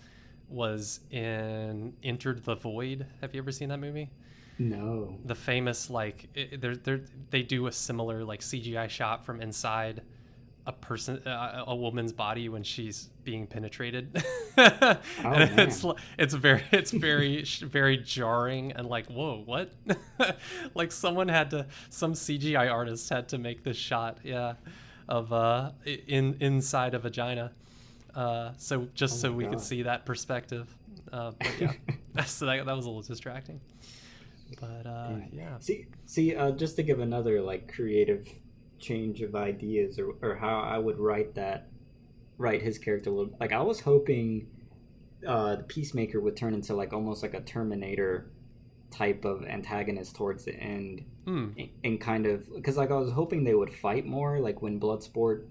in Entered the Void. Have you ever seen that movie? no. The famous like they do a similar like CGI shot from inside a woman's body when she's being penetrated. And Oh it's man. very jarring and like, whoa, what? Like some CGI artist had to make this shot, yeah, of inside a vagina, so Oh just so my we could god. see that perspective. But yeah, so that was a little distracting, but Dang. yeah. Just to give another like creative change of ideas or how I would write his character like I was hoping the Peacemaker would turn into like almost like a Terminator type of antagonist towards the end Hmm. and kind of because like I was hoping they would fight more like when Bloodsport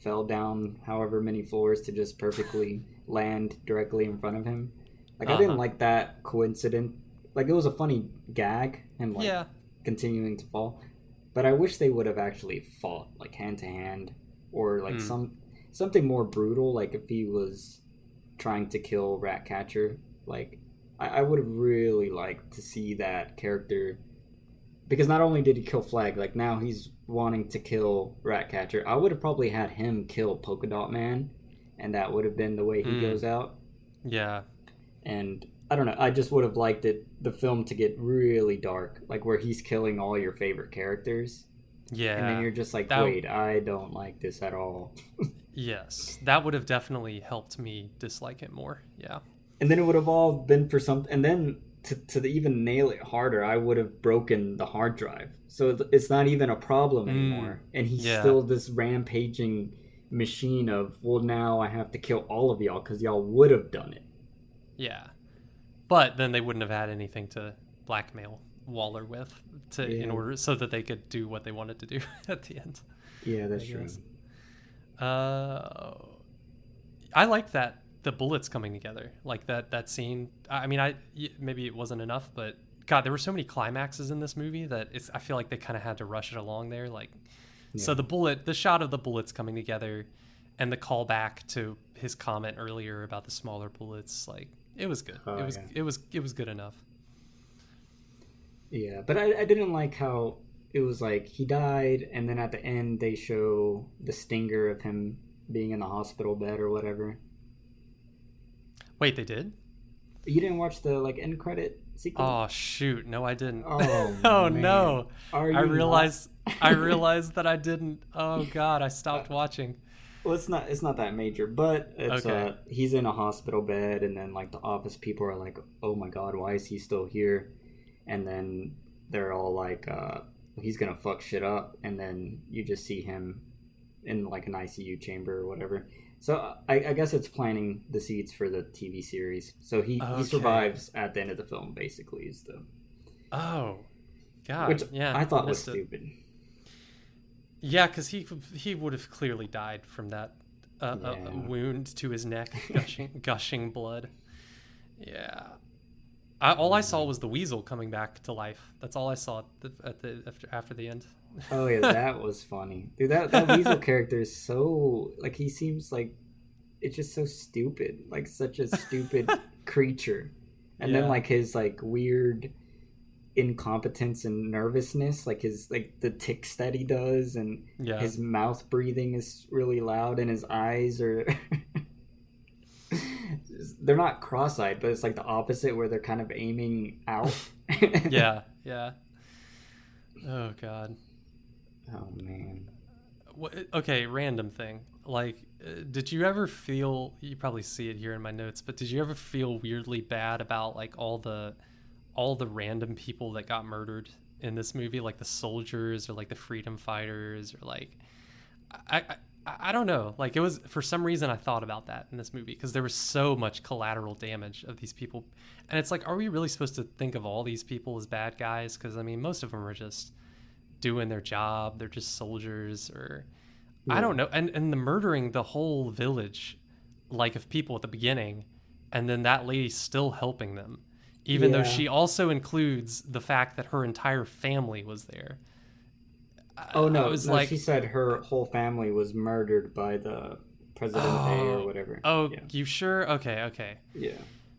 fell down however many floors to just perfectly land directly in front of him. Like I didn't Uh-huh. like that coincidence. Like it was a funny gag him like Yeah. continuing to fall, but I wish they would have actually fought like hand to hand or like Hmm. something more brutal. Like if he was trying to kill Ratcatcher, like I would have really liked to see that character because not only did he kill Flag, like now he's wanting to kill Ratcatcher. I would have probably had him kill Polka Dot Man, and that would have been the way he Hmm. goes out. Yeah. And I don't know. I just would have liked the film to get really dark, like where he's killing all your favorite characters, and then Yeah. you're just like, That wait, I don't like this at all. Yes, that would have definitely helped me dislike it more. Yeah. And then it would have all been for something. And then even nail it harder, I would have broken the hard drive, so it's not even a problem Mm. anymore. And he's Yeah. still this rampaging machine of, well, now I have to kill all of y'all because y'all would have done it. Yeah. But then they wouldn't have had anything to blackmail Waller with in Yeah, order so that they could do what they wanted to do at the end, yeah, I that's true. guess. Uh I liked that the bullets coming together. Like that scene. I mean, maybe it wasn't enough, but God, there were so many climaxes in this movie that I feel like they kind of had to rush it along there. Like, so Yeah. the shot of the bullets coming together, and the callback to his comment earlier about the smaller bullets, like it was good. Oh yeah. It was good enough. Yeah, but I didn't like how it was like he died, and then at the end they show the stinger of him being in the hospital bed or whatever. Wait, they did? You didn't watch the like end credit sequence? Oh shoot, no, I didn't. Oh Oh man, no, are I you not? realized I realized that I didn't. Oh God, I Uh, stopped watching. well, it's not that major, but it's Okay. he's in a hospital bed, and then like the office people are like, oh my god, why is he still here? And then they're all like, he's gonna fuck shit up, and then you just see him in like an ICU chamber or whatever. So I guess it's planting the seeds for the TV series. So he Okay. survives at the end of the film, basically, is the Oh, God. which Yeah, I I thought was missed it. stupid. Yeah, because he would have clearly died from that Yeah, wound to his neck, gushing blood. Yeah, all I saw was the weasel coming back to life. That's all I saw after the end. Oh yeah, that was funny, dude. That Weasel character is so like he seems like it's just so stupid, like such a stupid creature, and then Yeah. like his like weird incompetence and nervousness, like his like the ticks that he does, and Yeah. his mouth breathing is really loud, and his eyes are they're not cross-eyed, but it's like the opposite where they're kind of aiming out. Yeah. Yeah. Oh God. Oh man. Okay, random thing. Like, did you ever feel? You probably see it here in my notes, but did you ever feel weirdly bad about like all the random people that got murdered in this movie, like the soldiers or like the freedom fighters or like I I don't know. Like it was for some reason I thought about that in this movie because there was so much collateral damage of these people, and it's like, are we really supposed to think of all these people as bad guys? Because I mean, most of them are just doing their job. They're just soldiers, or I Yeah. don't know. And the murdering the whole village, like of people at the beginning, and then that lady still helping them, even though Yeah. she also includes the fact that her entire family was there. Oh I no, was no, she like, said her whole family was murdered by the Presidente or oh, whatever. oh, Yeah. you sure? Okay, okay. Yeah.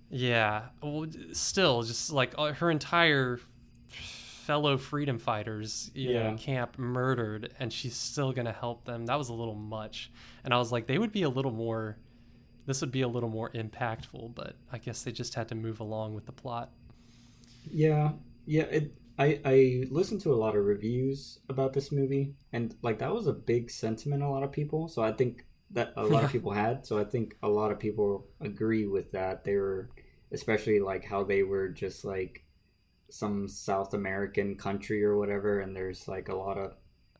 Yeah. Well, still, just like her entire fellow freedom fighters, Yeah. camp murdered, and she's still gonna help them. That was a little much. And I was like, they would be a little more. This would be a little more impactful, but I guess they just had to move along with the plot. Yeah. Yeah, I listened to a lot of reviews about this movie, and like that was a big sentiment a lot of people. So I think that a lot of Yeah. people had. So I think a lot of people agree with that. They were especially like how they were just like some South American country or whatever, and there's like a lot of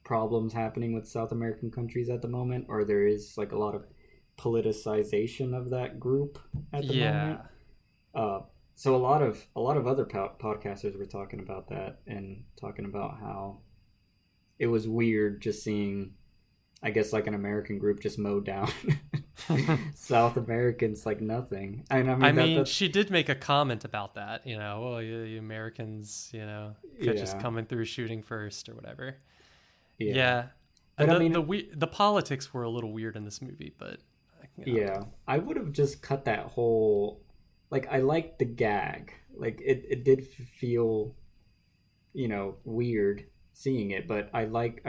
problems happening with South American countries at the moment, or there is like a lot of politicization of that group at the moment. Yeah. Uh, so a lot of other podcasters were talking about that and talking about how it was weird just seeing, I guess, like an American group just mow down South Americans like nothing. And I I mean mean, that's she did make a comment about that, well, you Americans, could just yeah, coming through shooting first or whatever. yeah. Yeah. But I mean, The politics were a little weird in this movie, but you know. yeah, I would have just cut that whole. Like, I liked the gag. Like, it did feel, weird seeing it, but I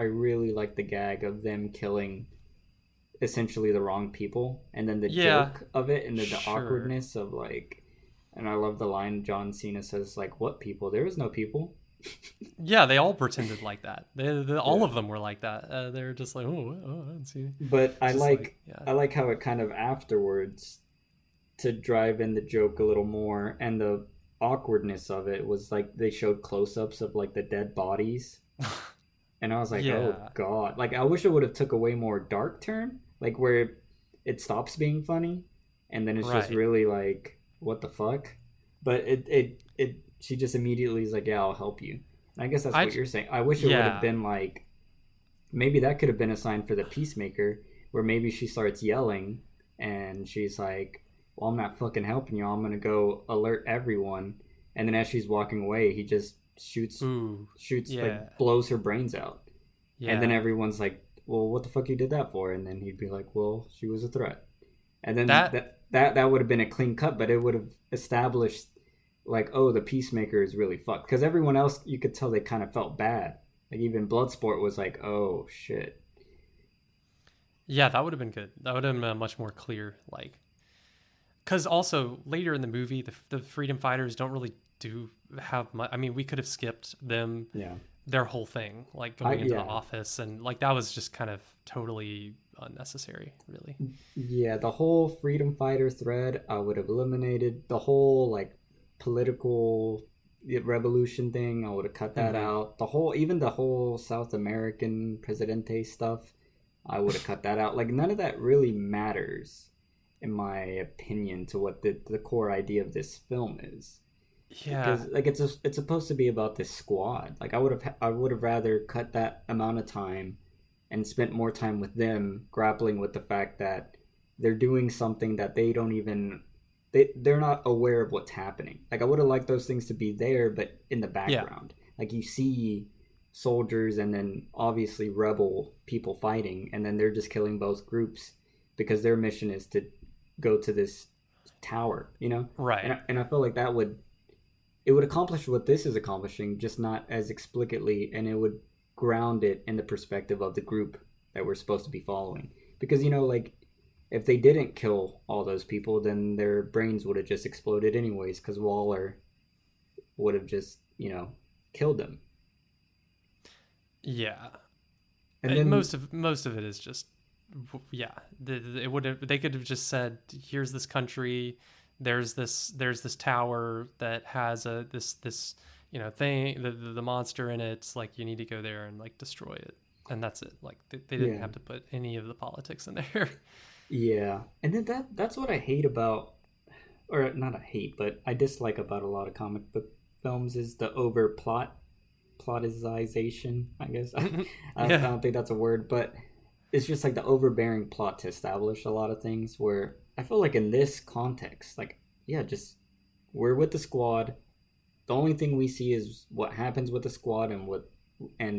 really like the gag of them killing essentially the wrong people, and then the Yeah, joke of it, and the sure. awkwardness of like, and I love the line John Cena says, like, "What people? There was no people." Yeah, they all pretended like that. All Yeah. of them were like that. They're just like, oh, I didn't see. But I Just like, like yeah, I like how it kind of afterwards to drive in the joke a little more, and the awkwardness of it was like they showed close-ups of like the dead bodies, and I was like, oh yeah, god, like I wish it would have took a way more dark turn, like where it stops being funny and then it's just right. really like what the fuck. But it she just immediately is like, yeah, I'll help you. And I guess that's I, what you're saying. I wish it would have yeah, been like, maybe that could have been a sign for the peacemaker, where maybe she starts yelling and she's like, well, I'm not fucking helping you, I'm gonna go alert everyone. And then as she's walking away, he just ooh, shoots yeah, like blows her brains out. And then yeah. everyone's like, well, what the fuck you did that for? And then he'd be like, well, she was a threat. And then That that would have been a clean cut, but it would have established like, oh, the peacemaker is really fucked, because everyone else, you could tell they kind of felt bad. Like even Bloodsport was like, oh shit. Yeah, that would have been good. That would have been much more clear. Like, because also later in the movie, the freedom fighters don't really do have much. I mean, we could have skipped them Yeah. their whole thing, like I going into the yeah. office, and like that was just kind of totally unnecessary, really. Yeah, the whole freedom fighter thread I would have eliminated. The whole like political revolution thing, I would have cut that Hmm. out. Even the whole South American Presidente stuff, I would have cut that out. Like none of that really matters, in my opinion, to what the core idea of this film is. Yeah, Because like it's supposed to be about this squad. Like I would have rather cut that amount of time and spent more time with them grappling with the fact that they're doing something that they don't even they're not aware of what's happening. Like I would have liked those things to be there, but in the Yeah. background. Like you see soldiers and then obviously rebel people fighting, and then they're just killing both groups because their mission is to go to this tower, you know. Right. And I feel like that would it would accomplish what this is accomplishing, just not as explicitly, and it would ground it in the perspective of the group that we're supposed to be following. Because you know, like if they didn't kill all those people, then their brains would have just exploded anyways, because Waller would have just killed them. Yeah. And then Most of it is just, yeah. It would have, they could have just said, here's this country, there's this tower that has this thing, the monster in it. It's like you need to go there and like destroy it, and that's it. Like they didn't yeah, have to put any of the politics in there. yeah, and then that's what I hate about, or not I hate, but I dislike about a lot of comic book films is the over plotization, I guess. I Yeah. don't think that's a word, but it's just like the overbearing plot to establish a lot of things where I feel like in this context, like, yeah, just we're with the squad. The only thing we see is what happens with the squad and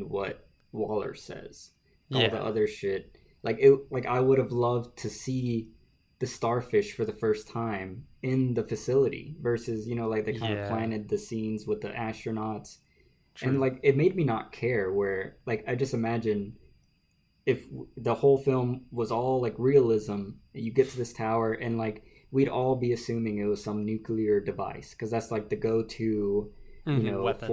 what Waller says. All the Yeah. other shit. Like I would have loved to see the starfish for the first time in the facility versus, like they kind of Yeah. planted the scenes with the astronauts, and True. like it made me not care where like I just imagine if the whole film was all like realism, you get to this tower and like we'd all be assuming it was some nuclear device because that's like the go-to, Weapon.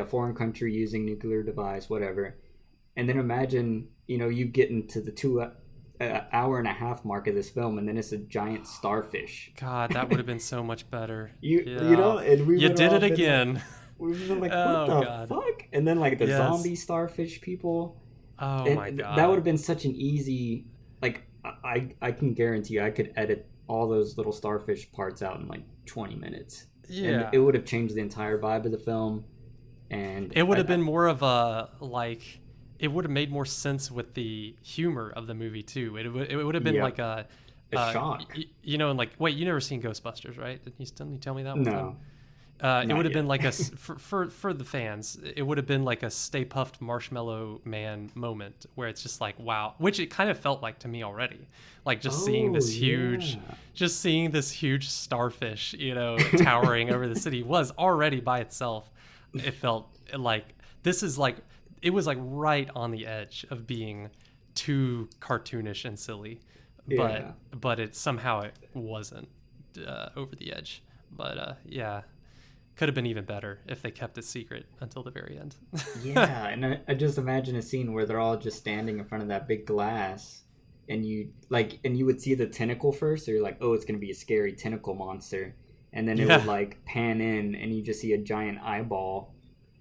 foreign country using nuclear device, whatever. And then imagine, you get into the 2 hour and a half mark of this film, and then it's a giant starfish. God, that would have been so much better. you Yeah. know, and we You would have did all it been like, again. we've been like, what Oh the God. fuck? And then like the Yes. zombie starfish people, Oh my and that would God. have been such an easy, like I can guarantee you I could edit all those little starfish parts out in like 20 minutes, and Yeah. it would have changed the entire vibe of the film. And It would have been more of a like. It would have made more sense with the humor of the movie too. It would have been yeah, like a, a shock. and like wait, you never seen Ghostbusters, right? Didn't you tell me that one time? No, It would not have yet. been like for the fans, it would have been like a Stay Puffed Marshmallow Man moment where it's just like wow, which it kind of felt like to me already, like Oh just seeing this huge starfish, towering over the city was already by itself. It felt like this is like it was like right on the edge of being too cartoonish and silly, but yeah. it somehow it wasn't over the edge. But yeah, could have been even better if they kept it secret until the very end. Yeah, and I just imagine a scene where they're all just standing in front of that big glass, and you would see the tentacle first, so you're like, oh, it's gonna be a scary tentacle monster, and then it would Yeah. like pan in, and you just see a giant eyeball,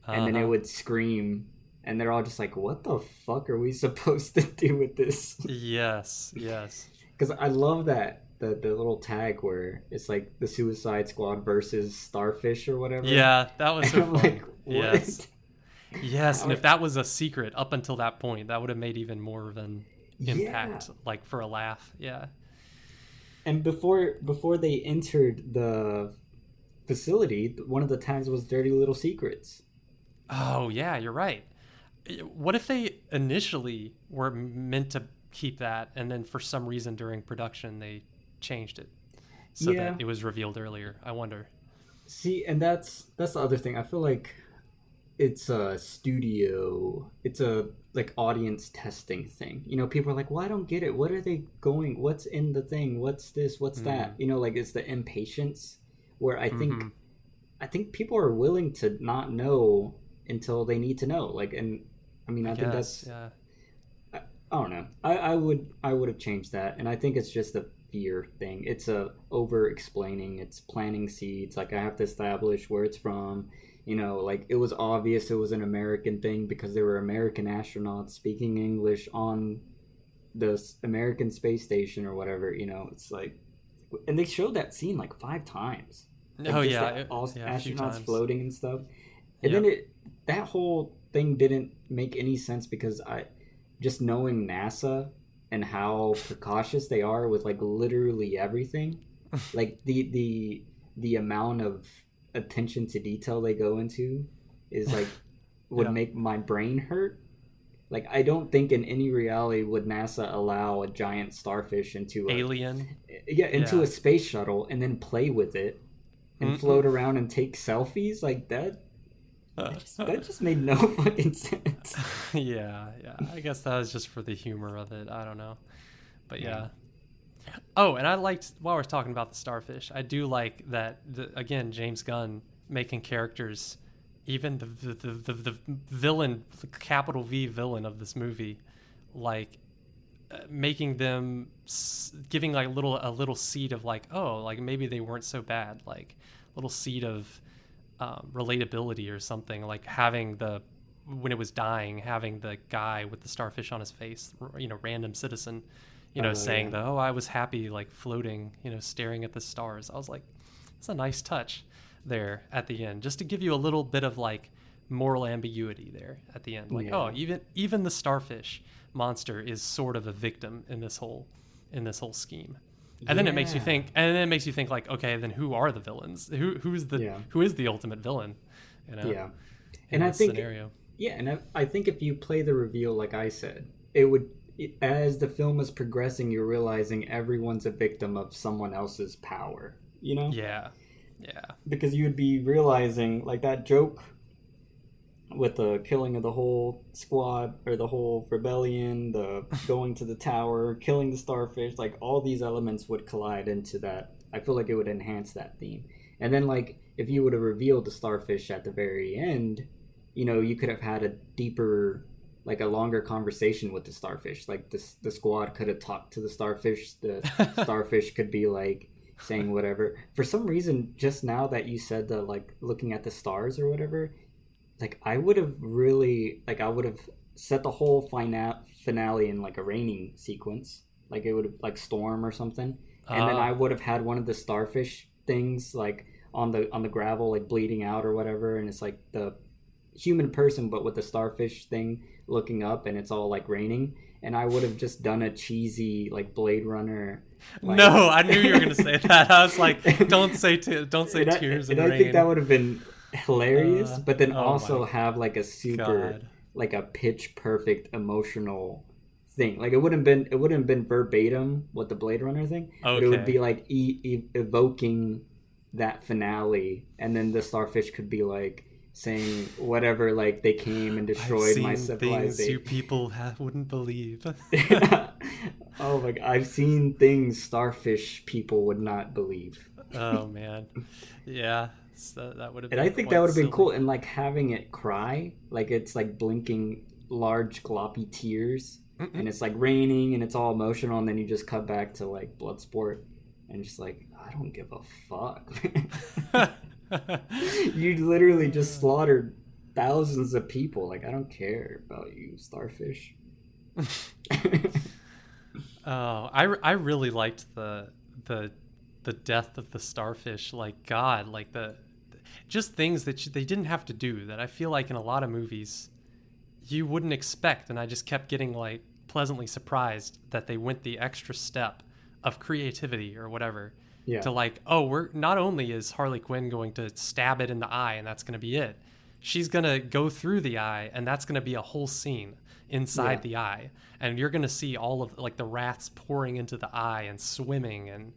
and then it Uh-huh. would scream, and they're all just like, what the fuck are we supposed to do with this? Yes. Yes. Because I love that the little tag where it's like the Suicide Squad versus Starfish or whatever, Yeah, that was and so I'm fun. like, Yes. what? Yes, and How- if that was a secret up until that point, that would have made even more of an yeah. impact, like for a laugh. Yeah. And before they entered the facility, one of the tags was "Dirty Little Secrets." Oh, yeah, you're right. What if they initially were meant to keep that, and then for some reason during production they changed it so that Yeah. it was revealed earlier? I wonder. See, and that's the other thing. I feel like it's a studio. It's a like audience testing thing. People are like, "Well, I don't get it. What are they going? What's in the thing? What's this? What's that?" Mm. Like it's the impatience where I think Mm-hmm. I think people are willing to not know until they need to know. Like, and I mean, I I think guess. that's Yeah. I don't know. I would have changed that, and I think it's just a fear thing. It's a over explaining. It's planting seeds. Like I have to establish where it's from. Like it was obvious it was an American thing because there were American astronauts speaking English on the American space station or whatever. It's like, and they showed that scene like 5 times, like Oh just yeah. the all Yeah. A few astronauts times. floating and stuff. And then Yep. that whole thing didn't make any sense because I just knowing NASA and how precautious they are with like literally everything. Like the amount of attention to detail they go into is like would Yeah. make my brain hurt. Like I don't think in any reality would NASA allow a giant starfish into a Alien. into Yeah. a space shuttle and then play with it and Mm-mm. float around and take selfies like that. That just made no fucking sense. Yeah, yeah. I guess that was just for the humor of it. I don't know. But Yeah. yeah. Oh, and I liked, while we're talking about the starfish, I do like that, again, James Gunn making characters, even the villain, the capital V villain of this movie, like making them, giving like a little seed of like, oh, like maybe they weren't so bad. Like little seed of relatability or something, like having when it was dying, having the guy with the starfish on his face, random citizen, Oh saying yeah. that, oh, I was happy, like floating, staring at the stars. I was like, it's a nice touch there at the end, just to give you a little bit of like moral ambiguity there at the end. Like, oh, Yeah. even the starfish monster is sort of a victim in this whole scheme. And then it makes you Yeah. think, and then it makes you think like, okay, then who are the villains? Yeah. Who is the ultimate villain? Yeah. In And I this think scenario. yeah, and I think if you play the reveal like I said, it would as the film is progressing, you're realizing everyone's a victim of someone else's power. You know? Yeah, yeah, Because you would be realizing like that joke with the killing of the whole squad or the whole rebellion, the going to the tower, killing the starfish, like all these elements would collide into that. I feel like it would enhance that theme. And then like if you would have revealed the starfish at the very end, you could have had a deeper like a longer conversation with the starfish. Like the squad could have talked to the starfish. The starfish could be like saying whatever. For some reason just now that you said the like looking at the stars or whatever, like I would have really like I would have set the whole finale in like a raining sequence, like it would have like storm or something, and then I oh, would have had one of the starfish things like on the gravel like bleeding out or whatever, and it's like the human person but with the starfish thing looking up and it's all like raining, and I would have just done a cheesy like Blade Runner like no, I knew you were gonna say that. I was like, don't say tears and and I think that rain. would have been hilarious, but then Oh also my have like a super god. like a pitch perfect emotional thing. Like it wouldn't have been verbatim what the Blade Runner thing, but it would be Okay. like evoking that finale, and then the starfish could be like saying whatever, like they came and I've destroyed my seen things you civilization. people wouldn't believe. Oh my god, I've seen things starfish people would not believe. Oh man, yeah, so that would have And I been think that quite would have been silly. cool. And like having it cry, like it's like blinking large gloppy tears, Mm-mm. and it's like raining and it's all emotional, and then you just cut back to like Bloodsport, and just like I don't give a fuck. You literally just slaughtered thousands of people. Like I don't care about you, starfish. Oh, I really liked the the death of the starfish. Like God, like just things that they didn't have to do that I feel like in a lot of movies you wouldn't expect, and I just kept getting like pleasantly surprised that they went the extra step of creativity or whatever Yeah, to like, oh, we're not only is Harley Quinn going to stab it in the eye and that's going to be it, she's going to go through the eye and that's going to be a whole scene yeah. inside the eye, and you're going to see all of like the rats pouring into the eye and swimming and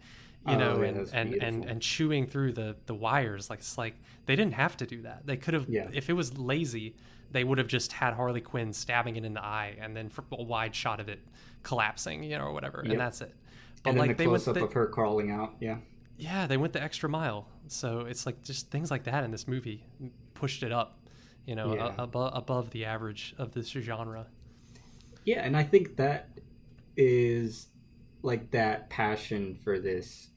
Oh yeah, that's beautiful. and chewing through the wires. Like it's like they didn't have to do that. They could have, Yeah, if it was lazy, they would have just had Harley Quinn stabbing it in the eye and then for a wide shot of it collapsing, or whatever, and yep. that's it. But And then the like close up of her crawling out. Yeah, yeah, they went the extra mile. So it's like just things like that in this movie pushed it up, yeah. above the average of this genre. Yeah, and I think that is like that passion for this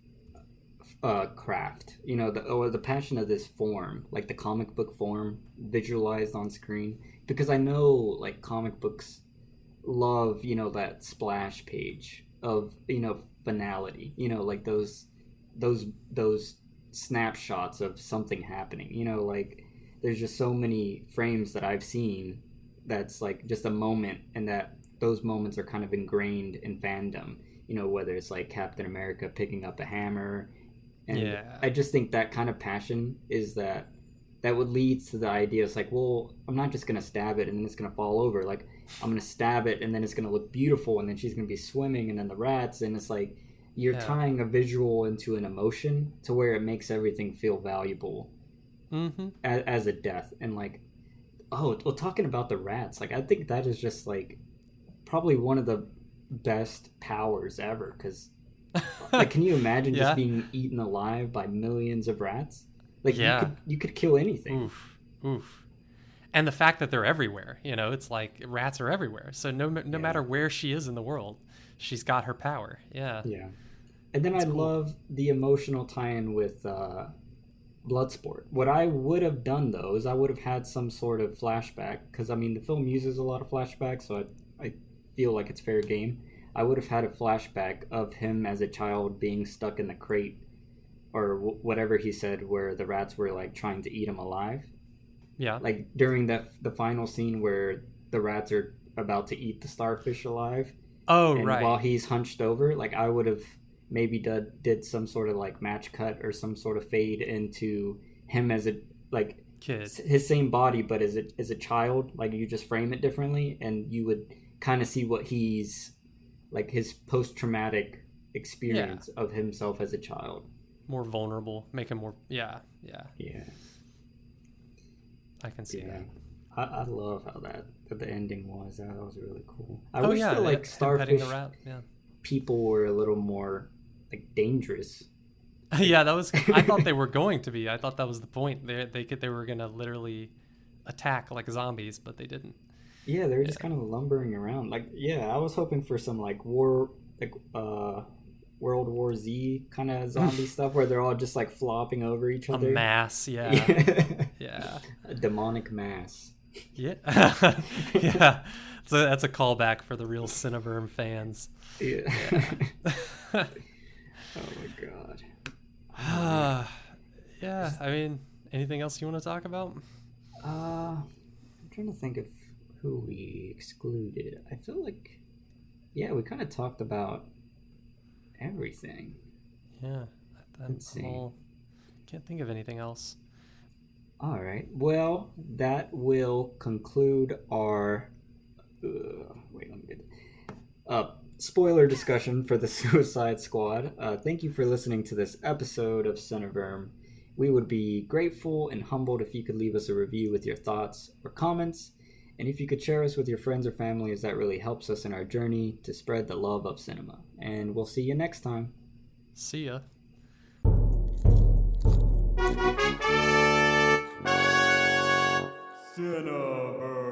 craft, or the passion of this form, like the comic book form visualized on screen. Because I know like comic books love, that splash page of, finality, like those snapshots of something happening, like there's just so many frames that I've seen that's like just a moment, and that those moments are kind of ingrained in fandom, whether it's like Captain America picking up a hammer And Yeah. I just think that kind of passion is that would lead to the idea. It's like, well, I'm not just gonna stab it and then it's gonna fall over. Like, I'm gonna stab it and then it's gonna look beautiful and then she's gonna be swimming and then the rats, and it's like you're Yeah. tying a visual into an emotion to where it makes everything feel valuable Mm-hmm. as a death. And like, oh, well, talking about the rats, like I think that is just like probably one of the best powers ever, because like, can you imagine just Yeah. being eaten alive by millions of rats? Like Yeah. you could kill anything. Oof. Oof. And the fact that they're everywhere, it's like rats are everywhere. So no Yeah. matter where she is in the world, she's got her power. Yeah. Yeah. And then That's I cool. love the emotional tie-in with Bloodsport. What I would have done though is I would have had some sort of flashback, because I mean the film uses a lot of flashbacks, so I feel like it's fair game. I would have had a flashback of him as a child being stuck in the crate, or whatever he said, where the rats were like trying to eat him alive. Yeah. Like during the final scene where the rats are about to eat the starfish alive, Oh, and right. while he's hunched over, like I would have maybe did some sort of like match cut or some sort of fade into him as a like Kid. his same body, but as a child. Like you just frame it differently and you would kind of see what he's like, his post-traumatic experience of himself as a child. More vulnerable. Make him more. Yeah. Yeah. Yeah. I can see Yeah. that. I love how that the ending was. That was really cool. I Oh, wish yeah. that like him petting starfish the rat. Yeah. people were a little more like dangerous. Yeah, that was. I thought they were going to be. I thought that was the point. They were gonna literally attack like zombies, but they didn't. Yeah, they were just kind of lumbering around. Like, yeah, I was hoping for some like World War Z kind of zombie stuff where they're all just like flopping over each A other. mass. Yeah. Yeah. Yeah. A demonic mass. Yeah. Yeah. So that's a callback for the real Cineverm fans. Yeah. Yeah. Oh my god. Yeah. I mean, anything else you want to talk about? I'm trying to think of who we excluded. I feel like, yeah, we kind of talked about everything. Yeah. Let's see. Can't think of anything else. All right. Well, that will conclude our wait, let me get spoiler discussion for the Suicide Squad. Thank you for listening to this episode of Cineverm. We would be grateful and humbled if you could leave us a review with your thoughts or comments, and if you could share us with your friends or family, as that really helps us in our journey to spread the love of cinema. And we'll see you next time. See ya. Cineverse.